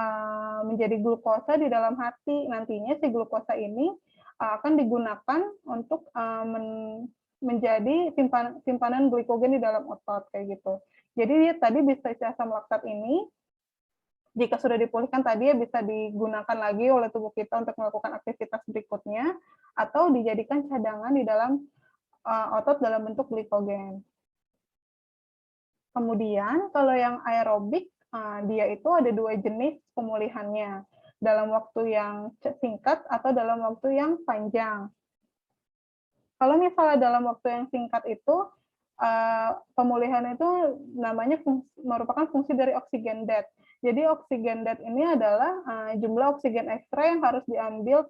menjadi glukosa di dalam hati. Nantinya si glukosa ini akan digunakan untuk menjadi simpanan glikogen di dalam otot kayak gitu. Jadi tadi bisa si asam laktat ini jika sudah dipulihkan tadi ya bisa digunakan lagi oleh tubuh kita untuk melakukan aktivitas berikutnya atau dijadikan cadangan di dalam otot dalam bentuk glikogen. Kemudian kalau yang aerobik dia itu ada 2 jenis pemulihannya, dalam waktu yang singkat atau dalam waktu yang panjang. Kalau misalnya dalam waktu yang singkat itu pemulihan itu namanya merupakan fungsi dari oksigen debt. Jadi oksigen debt ini adalah jumlah oksigen ekstra yang harus diambil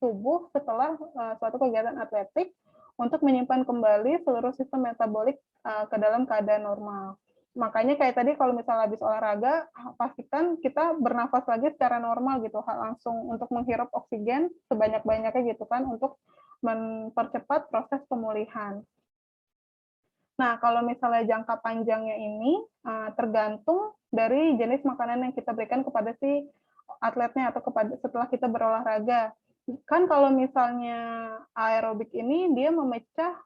tubuh setelah suatu kegiatan atletik untuk menyimpan kembali seluruh sistem metabolik ke dalam keadaan normal. Makanya kayak tadi kalau misalnya habis olahraga, pastikan kita bernafas lagi secara normal gitu, langsung untuk menghirup oksigen sebanyak-banyaknya gitu kan, untuk mempercepat proses pemulihan. Nah, kalau misalnya jangka panjangnya ini tergantung dari jenis makanan yang kita berikan kepada si atletnya atau setelah kita berolahraga. Kan kalau misalnya aerobik ini dia memecah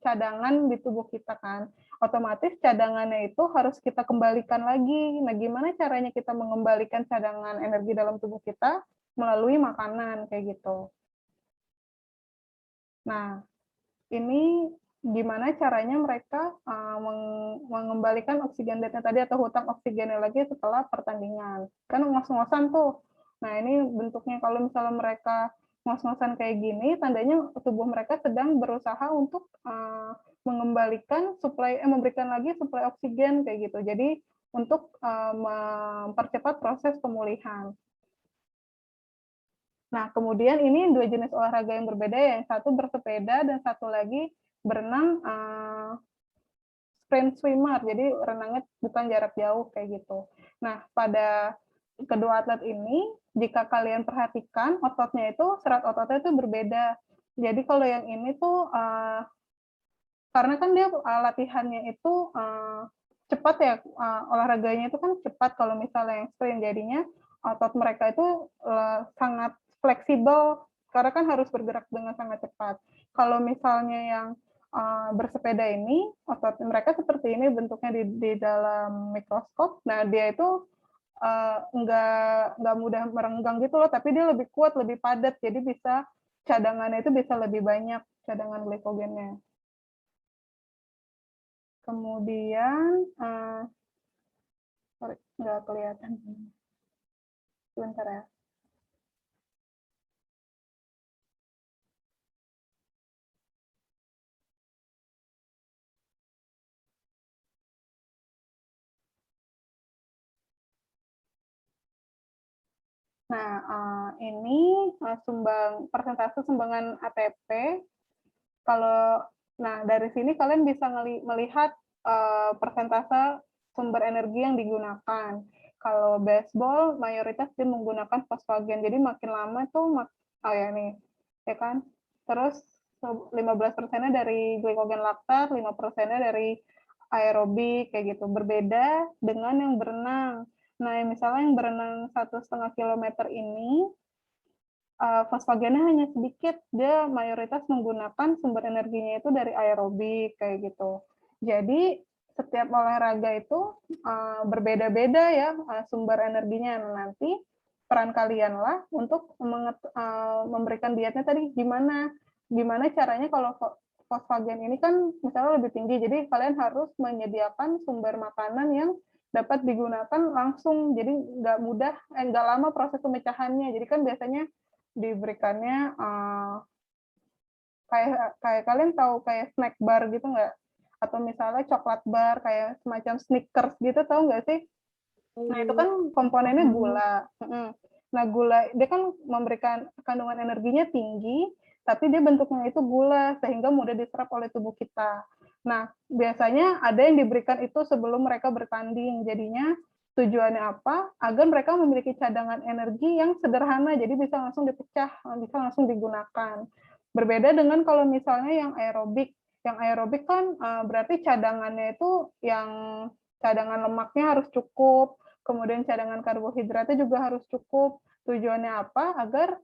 cadangan di tubuh kita kan. Otomatis cadangannya itu harus kita kembalikan lagi. Nah, gimana caranya kita mengembalikan cadangan energi dalam tubuh kita? Melalui makanan kayak gitu. Nah, ini gimana caranya mereka mengembalikan oksigen debt-nya tadi atau hutang oksigennya lagi setelah pertandingan. Kan ngos-ngosan tuh. Nah, ini bentuknya kalau misalnya mereka ngos-ngosan kayak gini, tandanya tubuh mereka sedang berusaha untuk mengembalikan memberikan lagi suplai oksigen kayak gitu. Jadi untuk mempercepat proses pemulihan. Nah, kemudian ini 2 jenis olahraga yang berbeda ya, yang satu bersepeda dan satu lagi berenang sprint swimmer, jadi renangnya bukan jarak jauh kayak gitu. Nah, pada kedua atlet ini, jika kalian perhatikan ototnya itu, serat ototnya itu berbeda. Jadi kalau yang ini tuh karena kan dia latihannya itu cepat ya, olahraganya itu kan cepat kalau misalnya yang sprint, jadinya otot mereka itu sangat fleksibel karena kan harus bergerak dengan sangat cepat. Kalau misalnya yang bersepeda ini, otot mereka seperti ini bentuknya di dalam mikroskop. Nah, dia itu nggak mudah merenggang gitu loh, tapi dia lebih kuat, lebih padat, jadi bisa cadangannya itu bisa lebih banyak, cadangan glikogennya. Kemudian, sorry, nggak kelihatan. Sebentar ya. Nah, ini persentase sumbangan ATP. Dari sini kalian bisa melihat persentase sumber energi yang digunakan. Kalau baseball mayoritas dia menggunakan fosfagen, jadi makin lama tuh ya nih, ya kan. Terus 15%-nya dari glikogen laktat, 5%-nya dari aerobik kayak gitu. Berbeda dengan yang berenang. Nah, misalnya yang berenang 1,5 kilometer ini fosfagennya hanya sedikit, dia mayoritas menggunakan sumber energinya itu dari aerobik kayak gitu. Jadi setiap olahraga itu berbeda-beda ya sumber energinya. Nanti peran kalian lah untuk memberikan dietnya tadi gimana caranya. Kalau fosfagen ini kan misalnya lebih tinggi, jadi kalian harus menyediakan sumber makanan yang dapat digunakan langsung, jadi nggak lama proses pemecahannya. Jadi kan biasanya diberikannya kayak kalian tahu kayak snack bar gitu nggak? Atau misalnya coklat bar kayak semacam Snickers gitu, tahu nggak sih? Nah, itu kan komponennya gula. Nah, gula dia kan memberikan kandungan energinya tinggi, tapi dia bentuknya itu gula sehingga mudah diserap oleh tubuh kita. Nah, biasanya ada yang diberikan itu sebelum mereka bertanding. Jadinya tujuannya apa? Agar mereka memiliki cadangan energi yang sederhana, jadi bisa langsung dipecah, bisa langsung digunakan. Berbeda dengan kalau misalnya yang aerobik. Yang aerobik kan berarti cadangannya itu yang cadangan lemaknya harus cukup, kemudian cadangan karbohidratnya juga harus cukup. Tujuannya apa? Agar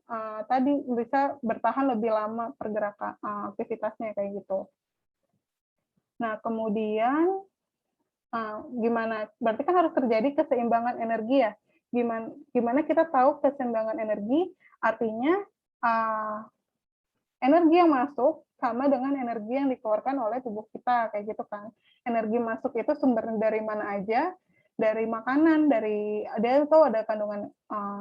tadi bisa bertahan lebih lama pergerakan aktivitasnya kayak gitu. Nah, kemudian gimana? Berarti kan harus terjadi keseimbangan energi ya. Gimana kita tahu keseimbangan energi? Artinya energi yang masuk sama dengan energi yang dikeluarkan oleh tubuh kita kayak gitu kan. Energi masuk itu sumber dari mana aja? Dari makanan, dia tuh ada kandungan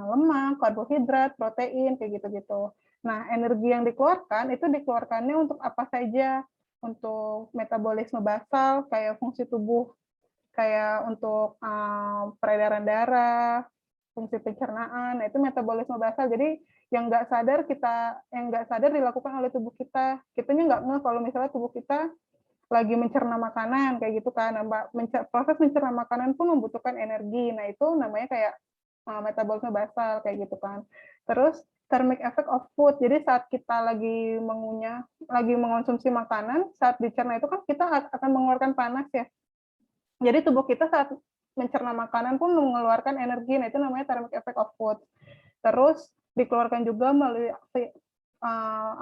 lemak, karbohidrat, protein kayak gitu-gitu. Nah, energi yang dikeluarkan itu dikeluarkannya untuk apa saja? Untuk metabolisme basal kayak fungsi tubuh, kayak untuk peredaran darah, fungsi pencernaan. Nah, itu metabolisme basal. Jadi yang nggak sadar dilakukan oleh tubuh kita. Kitanya nggak ngeh kalau misalnya tubuh kita lagi mencerna makanan kayak gitu kan. Proses mencerna makanan pun membutuhkan energi. Nah, itu namanya kayak metabolisme basal kayak gitu kan. Terus thermic effect of food. Jadi saat kita lagi mengonsumsi makanan, saat dicerna itu kan kita akan mengeluarkan panas ya. Jadi tubuh kita saat mencerna makanan pun mengeluarkan energi. Nah, itu namanya thermic effect of food. Terus dikeluarkan juga melalui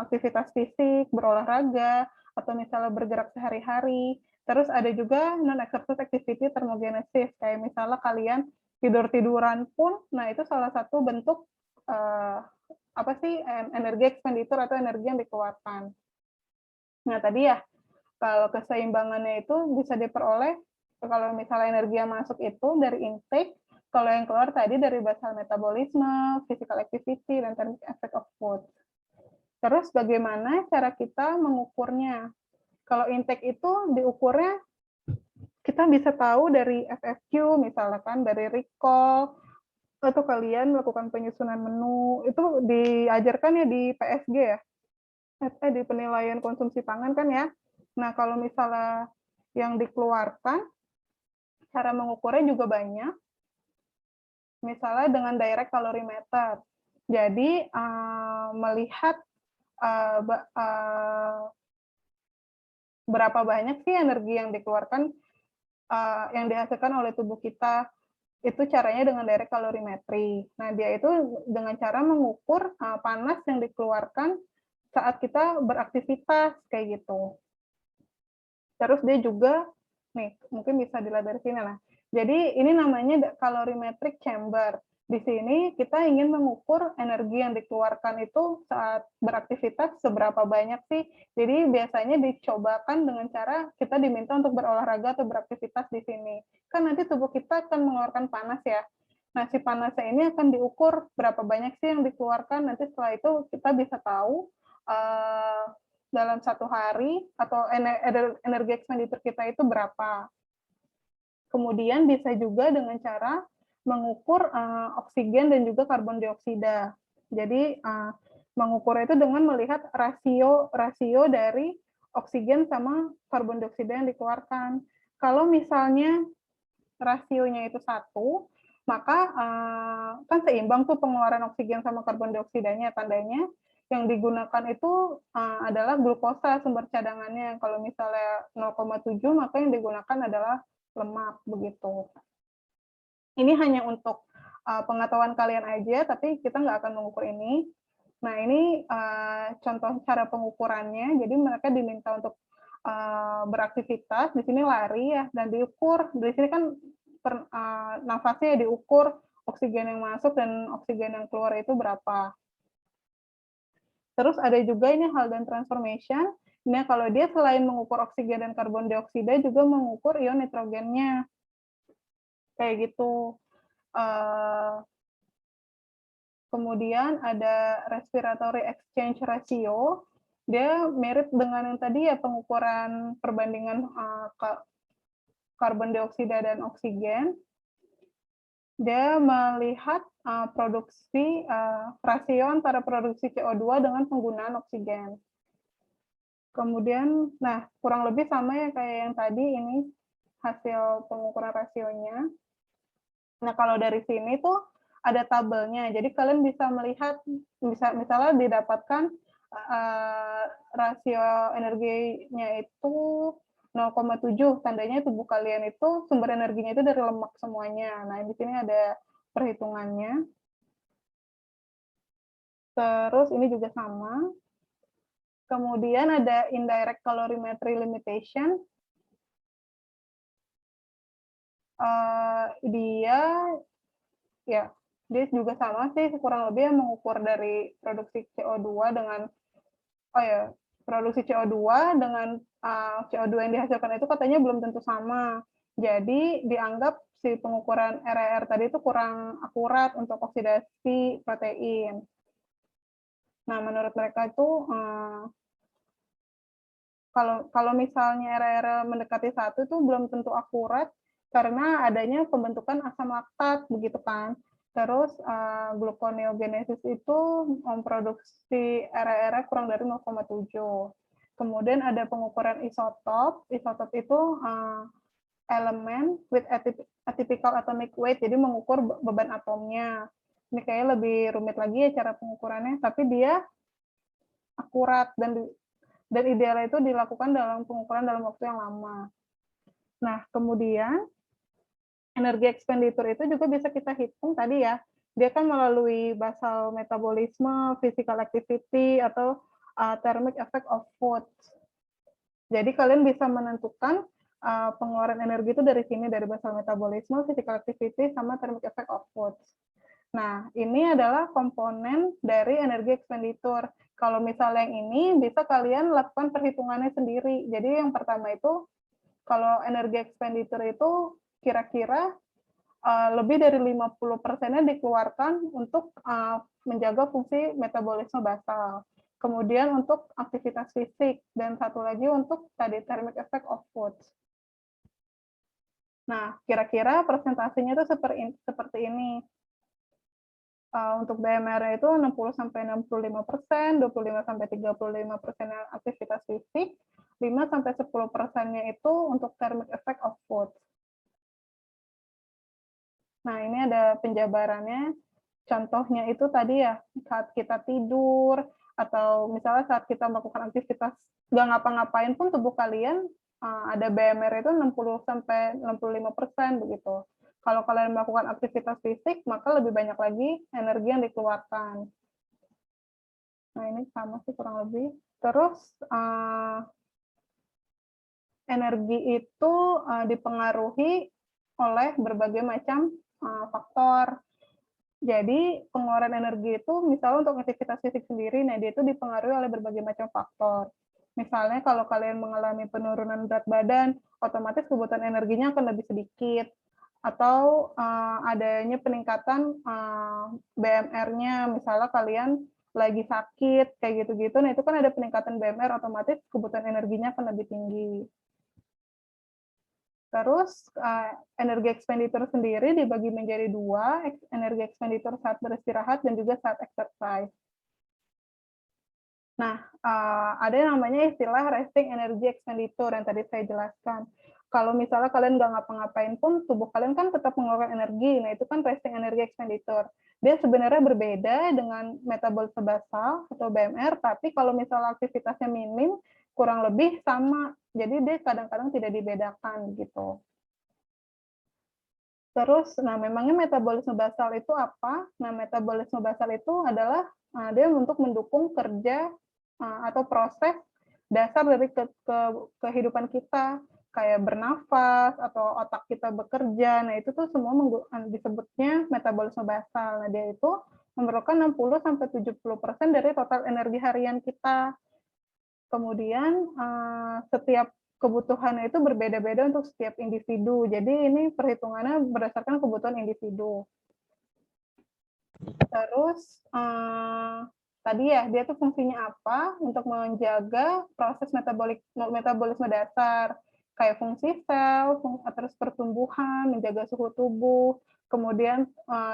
aktivitas fisik, berolahraga, atau misalnya bergerak sehari-hari. Terus ada juga non-exercise activity thermogenesis, kayak misalnya kalian tidur-tiduran pun, nah itu salah satu bentuk energi expenditure atau energi yang dikeluarkan. Nah tadi ya, kalau keseimbangannya itu bisa diperoleh, kalau misalnya energi yang masuk itu dari intake, kalau yang keluar tadi dari basal metabolisme, physical activity, dan thermic effect of food. Terus bagaimana cara kita mengukurnya? Kalau intake itu diukurnya, kita bisa tahu dari FFQ, misalkan dari recall, atau kalian melakukan penyusunan menu, itu diajarkan ya di PSG ya, di penilaian konsumsi pangan kan ya. Nah, kalau misalnya yang dikeluarkan, cara mengukurnya juga banyak. Misalnya dengan direct calorimeter. Jadi melihat berapa banyak sih energi yang dikeluarkan, yang dihasilkan oleh tubuh kita. Itu caranya dengan direct calorimetry. Nah, dia itu dengan cara mengukur panas yang dikeluarkan saat kita beraktivitas kayak gitu. Terus dia juga, nih mungkin bisa dilihat dari sini lah. Jadi ini namanya calorimetric chamber. Di sini kita ingin mengukur energi yang dikeluarkan itu saat beraktivitas seberapa banyak sih. Jadi biasanya dicobakan dengan cara kita diminta untuk berolahraga atau beraktivitas di sini. Kan nanti tubuh kita akan mengeluarkan panas ya. Nah, si panasnya ini akan diukur berapa banyak sih yang dikeluarkan. Nanti setelah itu kita bisa tahu dalam satu hari atau energi expenditure kita itu berapa. Kemudian bisa juga dengan cara mengukur oksigen dan juga karbon dioksida. Jadi mengukur itu dengan melihat rasio dari oksigen sama karbon dioksida yang dikeluarkan. Kalau misalnya rasionya itu 1, maka kan seimbang tuh pengeluaran oksigen sama karbon dioksidanya, tandanya yang digunakan itu adalah glukosa sumber cadangannya. Kalau misalnya 0,7, maka yang digunakan adalah lemak, begitu. Ini hanya untuk pengetahuan kalian aja, tapi kita nggak akan mengukur ini. Nah, ini contoh cara pengukurannya. Jadi mereka diminta untuk beraktivitas, di sini lari ya, dan diukur. Di sini kan nafasnya diukur, oksigen yang masuk dan oksigen yang keluar itu berapa. Terus ada juga ini Haldane transformation. Nah, kalau dia selain mengukur oksigen dan karbon dioksida, juga mengukur ion nitrogennya. Kayak gitu. Kemudian ada respiratory exchange ratio. Dia mirip dengan yang tadi ya, pengukuran perbandingan karbon dioksida dan oksigen. Dia melihat produksi rasio antara produksi CO2 dengan penggunaan oksigen. Kemudian, nah kurang lebih sama ya kayak yang tadi, ini hasil pengukuran rasionya. Nah kalau dari sini tuh ada tabelnya, jadi kalian bisa melihat, misalnya didapatkan rasio energinya itu 0,7, tandanya tubuh kalian itu sumber energinya itu dari lemak semuanya. Nah, di sini ada perhitungannya. Terus ini juga sama. Kemudian ada indirect calorimetry limitation. Dia juga sama sih, kurang lebih mengukur dari produksi CO2 dengan produksi CO2 dengan CO2 yang dihasilkan itu katanya belum tentu sama. Jadi dianggap si pengukuran RER tadi itu kurang akurat untuk oksidasi protein. Nah, menurut mereka itu kalau misalnya RER mendekati 1 itu belum tentu akurat karena adanya pembentukan asam laktat, begitu kan. Terus gluconeogenesis itu memproduksi RER kurang dari 0,7. Kemudian ada pengukuran isotop. Isotop itu elemen with atypical atomic weight, jadi mengukur beban atomnya. Ini kayaknya lebih rumit lagi ya cara pengukurannya, tapi dia akurat dan ideal itu dilakukan dalam pengukuran dalam waktu yang lama. Nah, kemudian energi expenditure itu juga bisa kita hitung tadi ya. Dia kan melalui basal metabolisme, physical activity, atau thermic effect of food. Jadi kalian bisa menentukan pengeluaran energi itu dari sini, dari basal metabolisme, physical activity, sama thermic effect of food. Nah, ini adalah komponen dari energi expenditure. Kalau misalnya yang ini, bisa kalian lakukan perhitungannya sendiri. Jadi yang pertama itu, kalau energi expenditure itu kira-kira lebih dari 50%-nya dikeluarkan untuk menjaga fungsi metabolisme basal. Kemudian untuk aktivitas fisik, dan satu lagi untuk tadi thermic effect of food. Nah, kira-kira persentasenya itu seperti ini. Untuk DMR itu 60-65%, 25-35% aktivitas fisik, 5-10%-nya itu untuk thermic effect of food. Nah, ini ada penjabarannya. Contohnya itu tadi ya, saat kita tidur, atau misalnya saat kita melakukan aktivitas nggak ngapa-ngapain pun tubuh kalian ada BMR itu 60-65% begitu. Kalau kalian melakukan aktivitas fisik, maka lebih banyak lagi energi yang dikeluarkan. Nah, ini sama sih kurang lebih. Terus, energi itu dipengaruhi oleh berbagai macam faktor. Jadi pengeluaran energi itu misalnya untuk aktivitas fisik sendiri, nah dia itu dipengaruhi oleh berbagai macam faktor. Misalnya kalau kalian mengalami penurunan berat badan, otomatis kebutuhan energinya akan lebih sedikit. Atau adanya peningkatan BMR-nya, misalnya kalian lagi sakit, kayak gitu-gitu, nah itu kan ada peningkatan BMR, otomatis kebutuhan energinya akan lebih tinggi. Terus energi expenditure sendiri dibagi menjadi dua, energi expenditure saat beristirahat dan juga saat exercise. Nah, ada yang namanya istilah resting energy expenditure yang tadi saya jelaskan. Kalau misalnya kalian nggak ngapa-ngapain pun, tubuh kalian kan tetap mengeluarkan energi. Nah, itu kan resting energy expenditure. Dia sebenarnya berbeda dengan metabolisme basal atau BMR, tapi kalau misalnya aktivitasnya minim, kurang lebih sama. Jadi dia kadang-kadang tidak dibedakan gitu. Terus, nah memangnya metabolisme basal itu apa? Nah, metabolisme basal itu adalah dia untuk mendukung kerja atau proses dasar dari kehidupan kita, kayak bernafas atau otak kita bekerja. Nah, itu tuh semua disebutnya metabolisme basal. Nah, dia itu memerlukan 60-70% dari total energi harian kita. Kemudian setiap kebutuhannya itu berbeda-beda untuk setiap individu. Jadi ini perhitungannya berdasarkan kebutuhan individu. Terus tadi ya, dia tuh fungsinya apa? Untuk menjaga proses metabolisme dasar, kayak fungsi sel, terus pertumbuhan, menjaga suhu tubuh, kemudian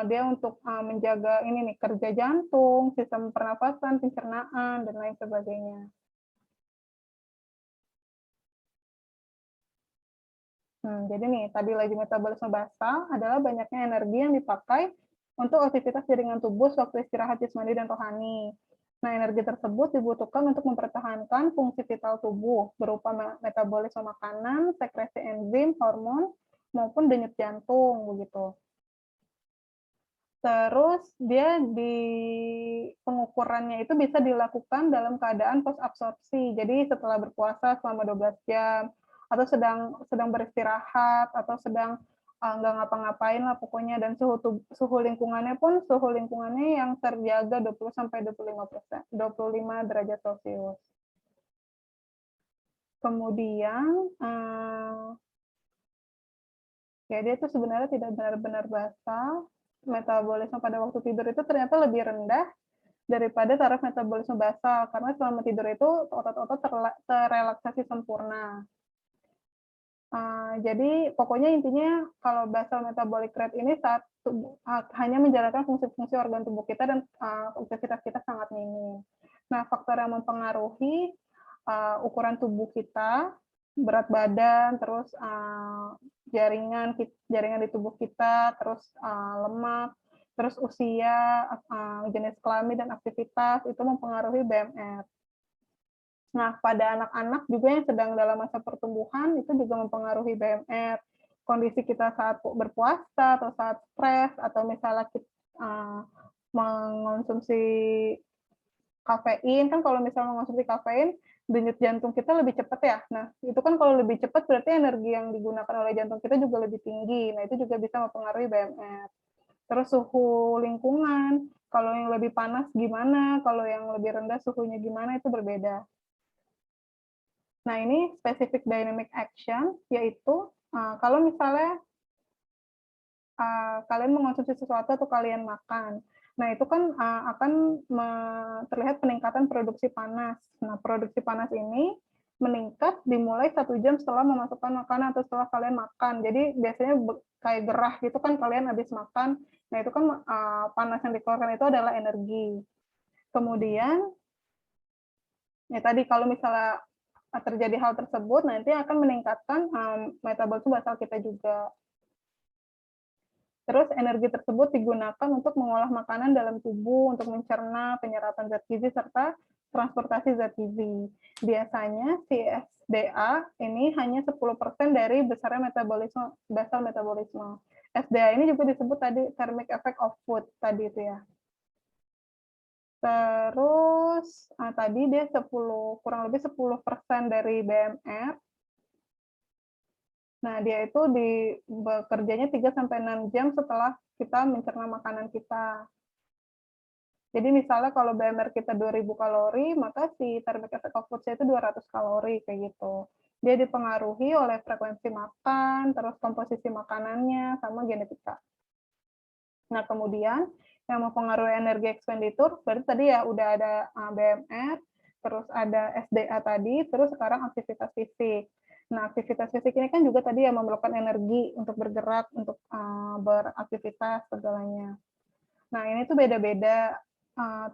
dia untuk menjaga ini nih kerja jantung, sistem pernafasan, pencernaan, dan lain sebagainya. Jadi nih, tadi laju metabolisme basal adalah banyaknya energi yang dipakai untuk aktivitas jaringan tubuh sewaktu istirahat jasmani dan rohani. Nah, energi tersebut dibutuhkan untuk mempertahankan fungsi vital tubuh berupa metabolisme makanan, sekresi enzim, hormon, maupun denyut jantung begitu. Terus dia di pengukurannya itu bisa dilakukan dalam keadaan post absorpsi. Jadi setelah berpuasa selama 12 jam atau sedang beristirahat atau sedang nggak ngapa-ngapain lah pokoknya, dan suhu lingkungannya pun yang terjaga 20-25 derajat Celcius. Kemudian ya dia itu sebenarnya tidak benar-benar basal. Metabolisme pada waktu tidur itu ternyata lebih rendah daripada taraf metabolisme basal, karena selama tidur itu otot-otot terrelaksasi sempurna. Jadi pokoknya intinya kalau basal metabolic rate ini saat hanya menjalankan fungsi-fungsi organ tubuh kita dan aktivitas kita sangat minim. Nah, faktor yang mempengaruhi ukuran tubuh kita, berat badan, terus jaringan di tubuh kita, terus lemak, terus usia, jenis kelamin dan aktivitas itu mempengaruhi BMR. Nah, pada anak-anak juga yang sedang dalam masa pertumbuhan itu juga mempengaruhi BMR. Kondisi kita saat berpuasa atau saat stres atau misalnya kita mengonsumsi kafein, kan kalau misalnya mengonsumsi kafein, denyut jantung kita lebih cepat ya. Nah, itu kan kalau lebih cepat berarti energi yang digunakan oleh jantung kita juga lebih tinggi. Nah, itu juga bisa mempengaruhi BMR. Terus suhu lingkungan, kalau yang lebih panas gimana, kalau yang lebih rendah suhunya gimana, itu berbeda. Nah, ini specific dynamic action, yaitu kalau misalnya kalian mengonsumsi sesuatu atau kalian makan, nah itu kan akan terlihat peningkatan produksi panas. Nah, produksi panas ini meningkat dimulai 1 jam setelah memasukkan makanan atau setelah kalian makan. Jadi biasanya kayak gerah gitu kan kalian habis makan. Nah, itu kan panas yang dikeluarkan itu adalah energi. Kemudian, ya tadi kalau misalnya terjadi hal tersebut, nanti akan meningkatkan metabolisme basal kita juga. Terus energi tersebut digunakan untuk mengolah makanan dalam tubuh, untuk mencerna, penyerapan zat gizi, serta transportasi zat gizi. Biasanya si SDA ini hanya 10% dari besarnya basal metabolisme. SDA ini juga disebut tadi thermic effect of food tadi itu ya. Terus tadi dia kurang lebih 10% dari BMR. Nah, dia itu bekerjanya 3-6 jam setelah kita mencerna makanan kita. Jadi misalnya kalau BMR kita 2000 kalori, maka si thermic effect of food itu 200 kalori kayak gitu. Dia dipengaruhi oleh frekuensi makan, terus komposisi makanannya, sama genetika. Nah, kemudian yang mempengaruhi energi expenditure, berarti tadi ya udah ada BMR, terus ada SDA tadi, terus sekarang aktivitas fisik. Nah, aktivitas fisik ini kan juga tadi yang memerlukan energi untuk bergerak, untuk beraktivitas segalanya. Nah, ini tuh beda-beda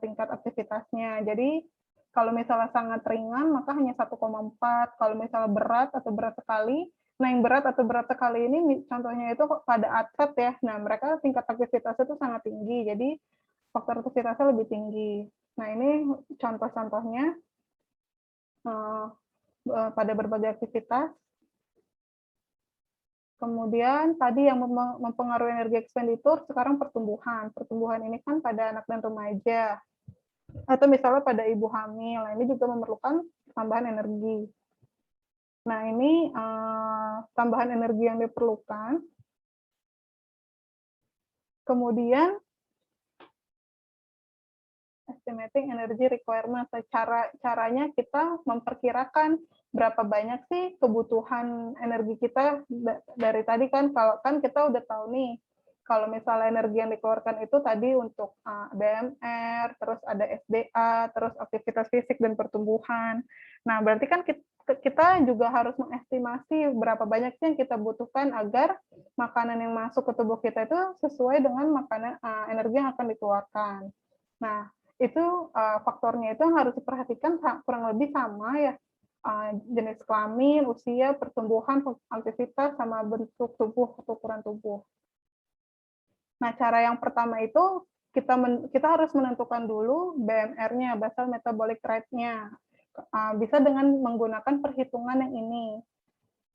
tingkat aktivitasnya. Jadi, kalau misalnya sangat ringan, maka hanya 1,4. Kalau misalnya berat atau berat sekali, nah yang berat atau berat sekali ini contohnya itu pada atlet ya. Nah, mereka tingkat aktivitasnya itu sangat tinggi. Jadi, faktor aktivitasnya lebih tinggi. Nah, ini contoh-contohnya pada berbagai aktivitas. Kemudian tadi yang mempengaruhi energi expenditure, sekarang pertumbuhan. Pertumbuhan ini kan pada anak dan remaja. Atau misalnya pada ibu hamil. Nah, ini juga memerlukan tambahan energi. Nah, ini tambahan energi yang diperlukan. Kemudian estimating energy requirement, caranya kita memperkirakan berapa banyak sih kebutuhan energi kita dari tadi kan, kalau kan kita udah tahu nih kalau misalnya energi yang dikeluarkan itu tadi untuk BMR, terus ada SDA, terus aktivitas fisik dan pertumbuhan. Nah, berarti kan kita juga harus mengestimasi berapa banyak sih yang kita butuhkan agar makanan yang masuk ke tubuh kita itu sesuai dengan energi yang akan dikeluarkan. Nah, itu faktornya itu harus diperhatikan kurang lebih sama ya, jenis kelamin, usia, pertumbuhan, aktivitas, sama bentuk tubuh atau ukuran tubuh. Nah, cara yang pertama itu kita harus menentukan dulu BMR-nya, basal metabolic rate-nya. Bisa dengan menggunakan perhitungan yang ini.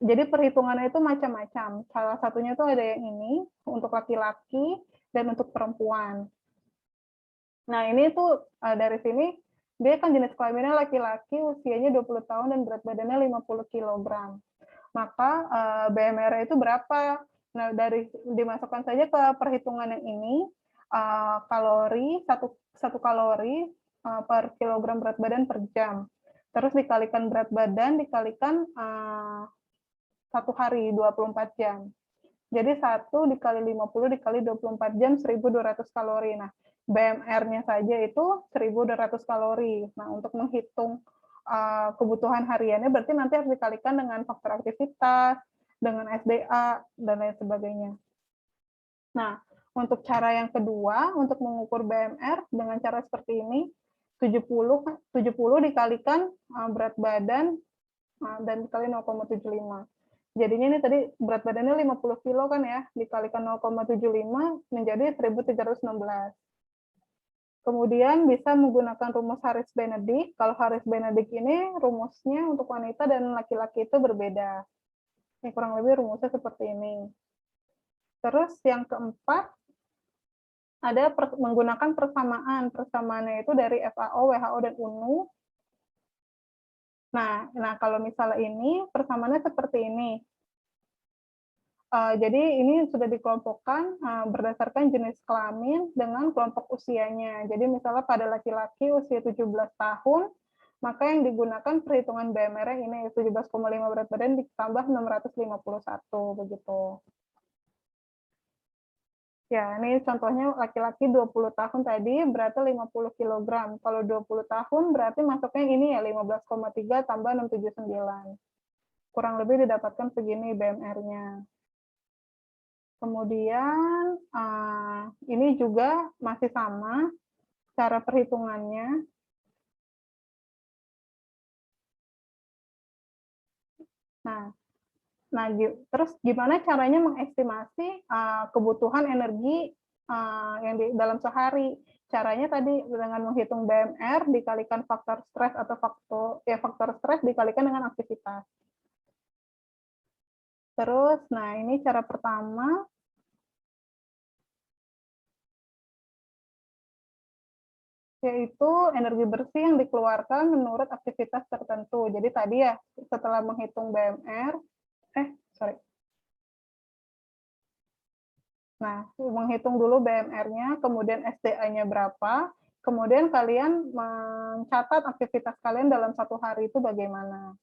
Jadi perhitungannya itu macam-macam. Salah satunya itu ada yang ini untuk laki-laki dan untuk perempuan. Nah, ini tuh dari sini dia kan jenis kelaminnya laki-laki, usianya 20 tahun dan berat badannya 50 kg. Maka BMR itu berapa? Nah, dimasukkan saja ke perhitungan yang ini, kalori, satu kalori per kilogram berat badan per jam. Terus dikalikan berat badan, dikalikan 1 hari, 24 jam. Jadi 1 dikali 50 dikali 24 jam, 1.200 kalori. Nah, BMR-nya saja itu 1.200 kalori. Nah, untuk menghitung kebutuhan hariannya berarti nanti harus dikalikan dengan faktor aktivitas, dengan SDA, dan lain sebagainya. Nah, untuk cara yang kedua, untuk mengukur BMR dengan cara seperti ini, 70 dikalikan berat badan dan dikali 0,75. Jadinya ini tadi berat badannya 50 kilo kan ya, dikalikan 0,75 menjadi 1.316. Kemudian bisa menggunakan rumus Harris-Benedict. Kalau Harris-Benedict ini rumusnya untuk wanita dan laki-laki itu berbeda. Ini kurang lebih rumusnya seperti ini. Terus yang keempat, ada menggunakan persamaan. Persamaannya itu dari FAO, WHO, dan UNU. Nah, kalau misalnya ini, persamaannya seperti ini. Jadi ini sudah dikelompokkan berdasarkan jenis kelamin dengan kelompok usianya. Jadi misalnya pada laki-laki usia 17 tahun, maka yang digunakan perhitungan BMR ini 17,5 berat badan ditambah 651 begitu. Ya, ini contohnya laki-laki 20 tahun tadi berarti 50 kg. Kalau 20 tahun berarti masuknya ini ya 15,3 tambah 679. Kurang lebih didapatkan segini BMR-nya. Kemudian ini juga masih sama cara perhitungannya. Nah, terus gimana caranya mengestimasi kebutuhan energi yang dalam sehari? Caranya tadi dengan menghitung BMR dikalikan faktor stres atau faktor stres dikalikan dengan aktivitas. Terus, nah ini cara pertama. Yaitu energi bersih yang dikeluarkan menurut aktivitas tertentu. Jadi tadi ya, setelah menghitung BMR, Nah, menghitung dulu BMR-nya, kemudian SDA-nya berapa, kemudian kalian mencatat aktivitas kalian dalam satu hari itu bagaimana.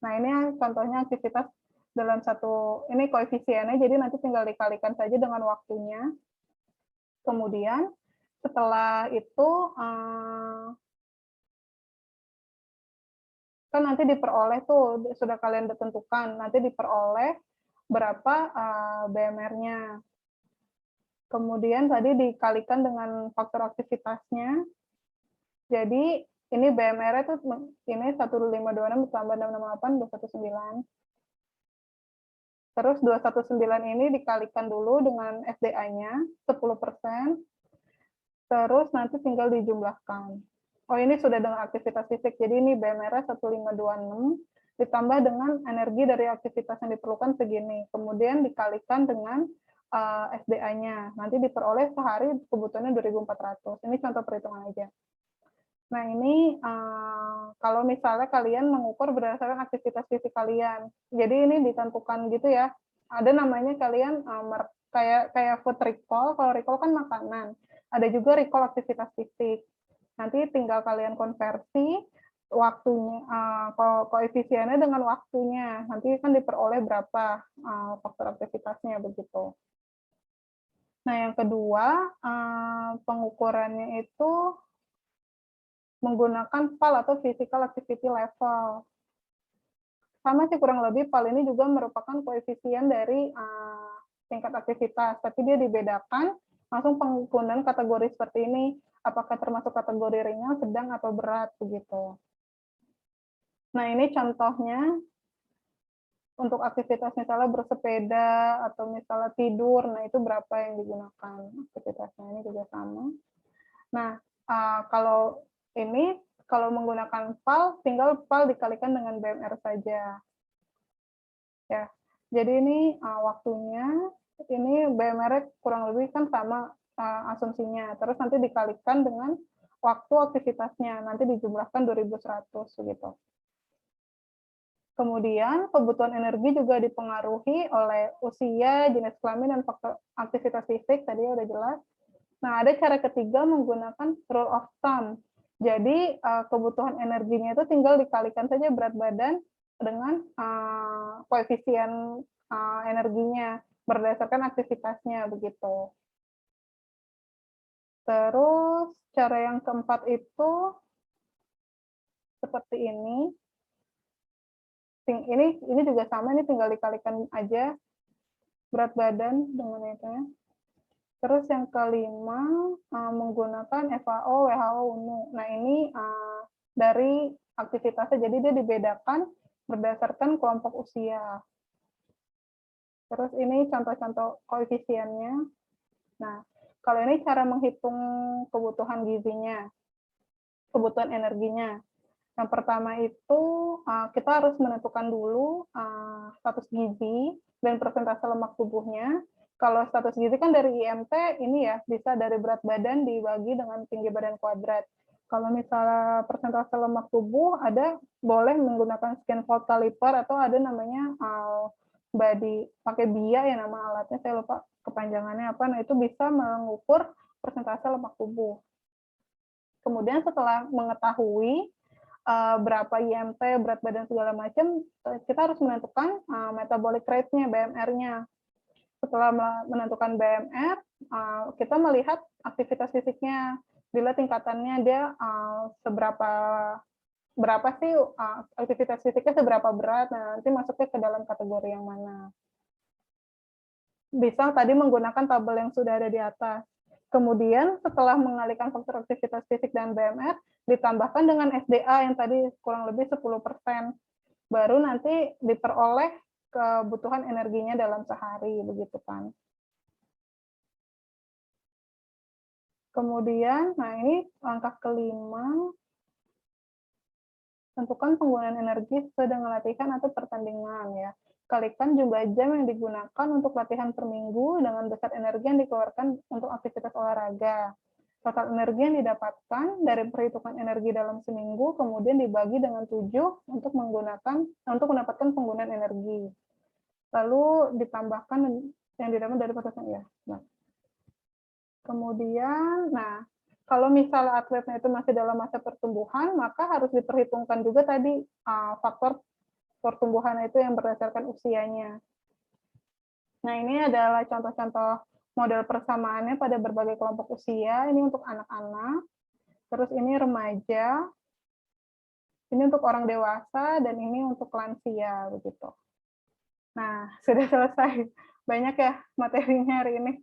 Nah, ini contohnya aktivitas dalam ini koefisiennya, jadi nanti tinggal dikalikan saja dengan waktunya. Kemudian, setelah itu, kan nanti diperoleh tuh, sudah kalian tentukan, nanti diperoleh berapa BMR-nya. Kemudian tadi dikalikan dengan faktor aktivitasnya. Jadi ini BMR-nya itu ini 1526 ditambah 668 219. Terus 219 ini dikalikan dulu dengan SDA-nya 10%. Terus nanti tinggal dijumlahkan. Oh, ini sudah dengan aktivitas fisik. Jadi ini BMR-nya 1526 ditambah dengan energi dari aktivitas yang diperlukan segini. Kemudian dikalikan dengan SDA-nya. Nanti diperoleh sehari kebutuhannya 2.400. Ini contoh perhitungan aja. Nah, ini kalau misalnya kalian mengukur berdasarkan aktivitas fisik kalian. Jadi ini ditentukan gitu ya. Ada namanya kalian kayak food recall. Kalau recall kan makanan. Ada juga recall aktivitas fisik. Nanti tinggal kalian konversi waktunya, koefisiennya dengan waktunya. Nanti kan diperoleh berapa faktor aktivitasnya begitu. Nah, yang kedua, pengukurannya itu menggunakan PAL atau Physical Activity Level. Sama sih kurang lebih, PAL ini juga merupakan koefisien dari tingkat aktivitas, tapi dia dibedakan langsung penggunaan kategori seperti ini, apakah termasuk kategori ringan, sedang, atau berat, begitu. Nah, ini contohnya untuk aktivitas misalnya bersepeda atau misalnya tidur, nah itu berapa yang digunakan aktivitasnya, ini juga sama. Nah, kalau menggunakan PAL, tinggal PAL dikalikan dengan BMR saja. Ya, jadi ini waktunya, ini BMR kurang lebih kan sama asumsinya, terus nanti dikalikan dengan waktu aktivitasnya, nanti dijumlahkan 2100 gitu. Kemudian kebutuhan energi juga dipengaruhi oleh usia, jenis kelamin, dan faktor aktivitas fisik, tadi udah jelas. Nah, ada cara ketiga menggunakan rule of thumb. Jadi kebutuhan energinya itu tinggal dikalikan saja berat badan dengan koefisien energinya berdasarkan aktivitasnya begitu. Terus cara yang keempat itu seperti ini. Ini juga sama, ini tinggal dikalikan aja berat badan dengan itu. Terus yang kelima menggunakan FAO, WHO, UNU. Nah, ini dari aktivitasnya, jadi dia dibedakan berdasarkan kelompok usia. Terus ini contoh-contoh koefisiennya. Nah, kalau ini cara menghitung kebutuhan gizinya, kebutuhan energinya. Yang pertama itu kita harus menentukan dulu status gizi dan persentase lemak tubuhnya. Kalau status gizi kan dari IMT ini ya, bisa dari berat badan dibagi dengan tinggi badan kuadrat. Kalau misalnya persentase lemak tubuh ada boleh menggunakan skin fold caliper atau ada namanya body pakai BIA ya nama alatnya, saya lupa kepanjangannya apa. Nah, itu bisa mengukur persentase lemak tubuh. Kemudian setelah mengetahui berapa IMT, berat badan segala macam, kita harus menentukan metabolic rate-nya, BMR-nya. Setelah menentukan BMR, kita melihat aktivitas fisiknya, bila tingkatannya dia berapa sih aktivitas fisiknya seberapa berat, nah, nanti masuknya ke dalam kategori yang mana. Bisa tadi menggunakan tabel yang sudah ada di atas. Kemudian setelah mengalihkan faktor aktivitas fisik dan BMR, ditambahkan dengan SDA yang tadi kurang lebih 10%. baru nanti diperoleh kebutuhan energinya dalam sehari, begitu kan. Kemudian, nah ini langkah kelima, tentukan penggunaan energi sesuai dengan latihan atau pertandingan ya. Kalikan jumlah jam yang digunakan untuk latihan per minggu dengan besar energi yang dikeluarkan untuk aktivitas olahraga. Total energi yang didapatkan dari perhitungan energi dalam seminggu kemudian dibagi dengan 7 untuk mendapatkan penggunaan energi. Lalu ditambahkan yang didapat dari proses ya. Nah. Kemudian, nah kalau misalnya atletnya itu masih dalam masa pertumbuhan, maka harus diperhitungkan juga tadi faktor pertumbuhan itu yang berdasarkan usianya. Nah, ini adalah contoh-contoh model persamaannya pada berbagai kelompok usia. Ini untuk anak-anak, terus ini remaja, ini untuk orang dewasa, dan ini untuk lansia, begitu. Nah, sudah selesai. Banyak ya materinya hari ini.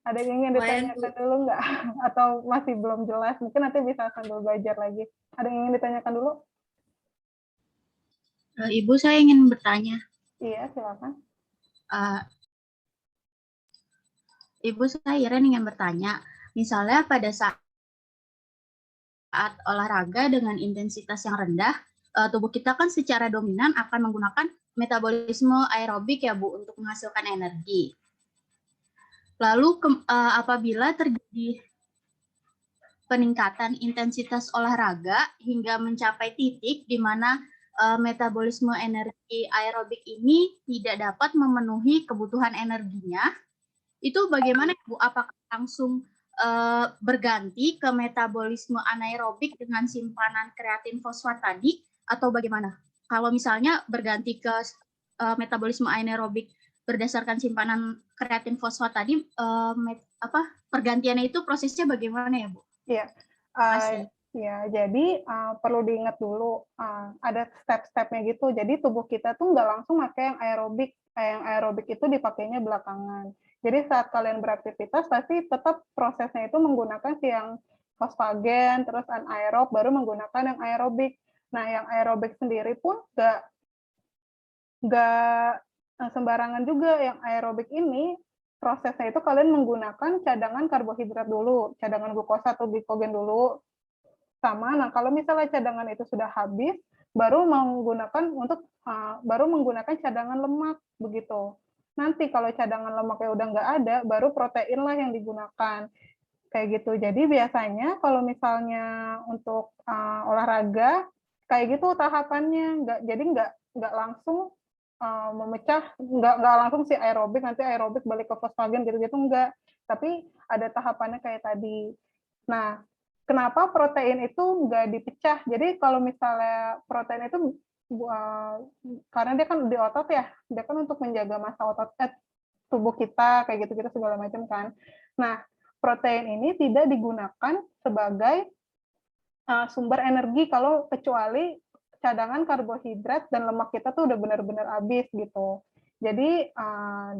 Ada yang ingin ditanyakan dulu nggak? Atau masih belum jelas? Mungkin nanti bisa sambil belajar lagi. Ada yang ingin ditanyakan dulu? Ibu, saya ingin bertanya. Iya, silakan. Ibu, saya Iren ingin bertanya. Misalnya pada saat olahraga dengan intensitas yang rendah, tubuh kita kan secara dominan akan menggunakan metabolisme aerobik ya Bu untuk menghasilkan energi. Lalu apabila terjadi peningkatan intensitas olahraga hingga mencapai titik di mana metabolisme energi aerobik ini tidak dapat memenuhi kebutuhan energinya, itu bagaimana Bu? Apakah langsung berganti ke metabolisme anaerobik dengan simpanan kreatin fosfat tadi, atau bagaimana? Kalau misalnya berganti ke metabolisme anaerobik berdasarkan simpanan kreatin fosfat tadi, pergantiannya itu prosesnya bagaimana ya Bu? Iya, ya, jadi perlu diingat dulu ada step-stepnya gitu. Jadi tubuh kita tuh nggak langsung pakai yang aerobik itu dipakainya belakangan. Jadi saat kalian beraktivitas pasti tetap prosesnya itu menggunakan yang fosfagen, terus anaerob, baru menggunakan yang aerobik. Nah, yang aerobik sendiri pun nggak sembarangan juga. Yang aerobik ini prosesnya itu kalian menggunakan cadangan karbohidrat dulu, cadangan glukosa atau glikogen dulu. Sama, nah kalau misalnya cadangan itu sudah habis, baru menggunakan cadangan lemak begitu. Nanti kalau cadangan lemaknya udah nggak ada, baru protein lah yang digunakan. Kayak gitu. Jadi biasanya kalau misalnya untuk olahraga, kayak gitu tahapannya. Jadi nggak langsung memecah, nggak langsung si aerobik, nanti aerobik balik ke fosfagen gitu-gitu, enggak. Tapi ada tahapannya kayak tadi. Nah, kenapa protein itu nggak dipecah? Jadi kalau misalnya protein itu, karena dia kan di otot ya, dia kan untuk menjaga massa otot tubuh kita, kayak gitu-gitu segala macam kan. Nah, protein ini tidak digunakan sebagai sumber energi kalau kecuali cadangan karbohidrat dan lemak kita tuh udah benar-benar habis gitu. Jadi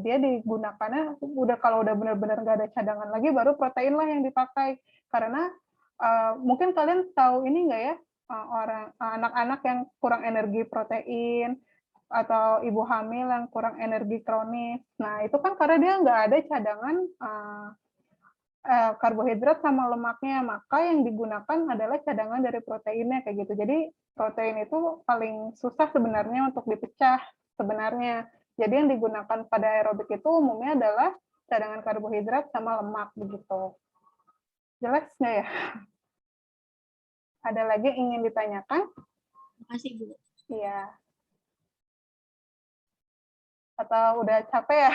dia digunakannya kalau udah benar-benar nggak ada cadangan lagi, baru protein lah yang dipakai. Karena mungkin kalian tahu ini nggak ya, anak-anak yang kurang energi protein atau ibu hamil yang kurang energi kronis. Nah itu kan karena dia nggak ada cadangan karbohidrat sama lemaknya, maka yang digunakan adalah cadangan dari proteinnya kayak gitu. Jadi protein itu paling susah sebenarnya untuk dipecah sebenarnya. Jadi yang digunakan pada aerobik itu umumnya adalah cadangan karbohidrat sama lemak begitu. Jelas nggak ya? Ada lagi yang ingin ditanyakan? Terima kasih Bu. Iya. Atau udah capek ya?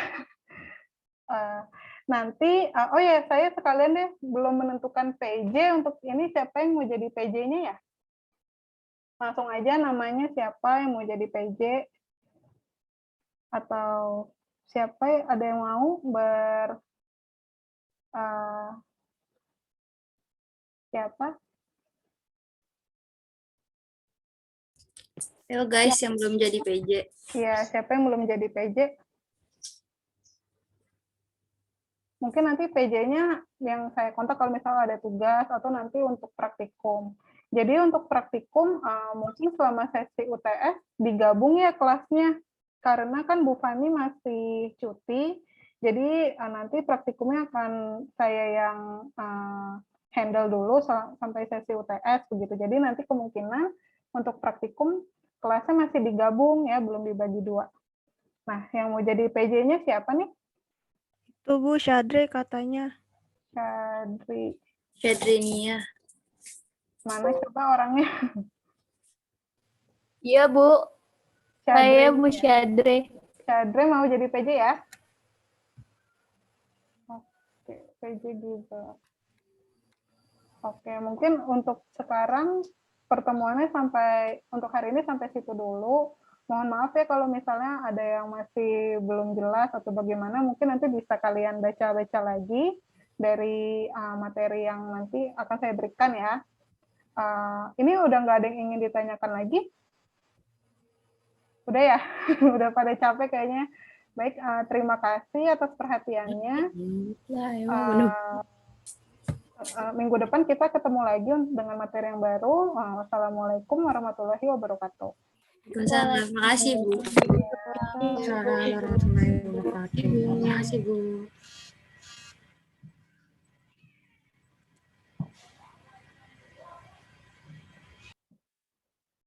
Nanti, oh ya, saya sekalian deh belum menentukan PJ untuk ini, siapa yang mau jadi PJ-nya ya? Langsung aja namanya siapa yang mau jadi PJ, atau siapa ada yang mau siapa? Ayo guys yang belum jadi PJ. Iya, siapa yang belum jadi PJ? Mungkin nanti PJ-nya yang saya kontak kalau misalnya ada tugas atau nanti untuk praktikum. Jadi untuk praktikum mungkin selama sesi UTS digabung ya kelasnya, karena kan Bu Fani masih cuti, jadi nanti praktikumnya akan saya yang handle dulu sampai sesi UTS begitu. Jadi nanti kemungkinan untuk praktikum kelasnya masih digabung ya, belum dibagi dua. Nah, yang mau jadi PJ-nya siapa nih? Tuh Bu, Syadri katanya. Syadri. Fedrinia. Mana coba orangnya? Iya, Bu. Saya Bu Syadri. Syadri mau jadi PJ ya? Oke, PJ juga. Oke, mungkin untuk sekarang pertemuannya untuk hari ini sampai situ dulu. Mohon maaf ya kalau misalnya ada yang masih belum jelas atau bagaimana, mungkin nanti bisa kalian baca-baca lagi dari materi yang nanti akan saya berikan ya. Ini udah nggak ada yang ingin ditanyakan lagi? Udah ya? Udah pada capek kayaknya. Baik, terima kasih atas perhatiannya. Minggu depan kita ketemu lagi dengan materi yang baru. Wassalamualaikum warahmatullahi wabarakatuh. Terima kasih Bu. Assalamualaikum warahmatullahi wabarakatuh. Terima kasih Bu.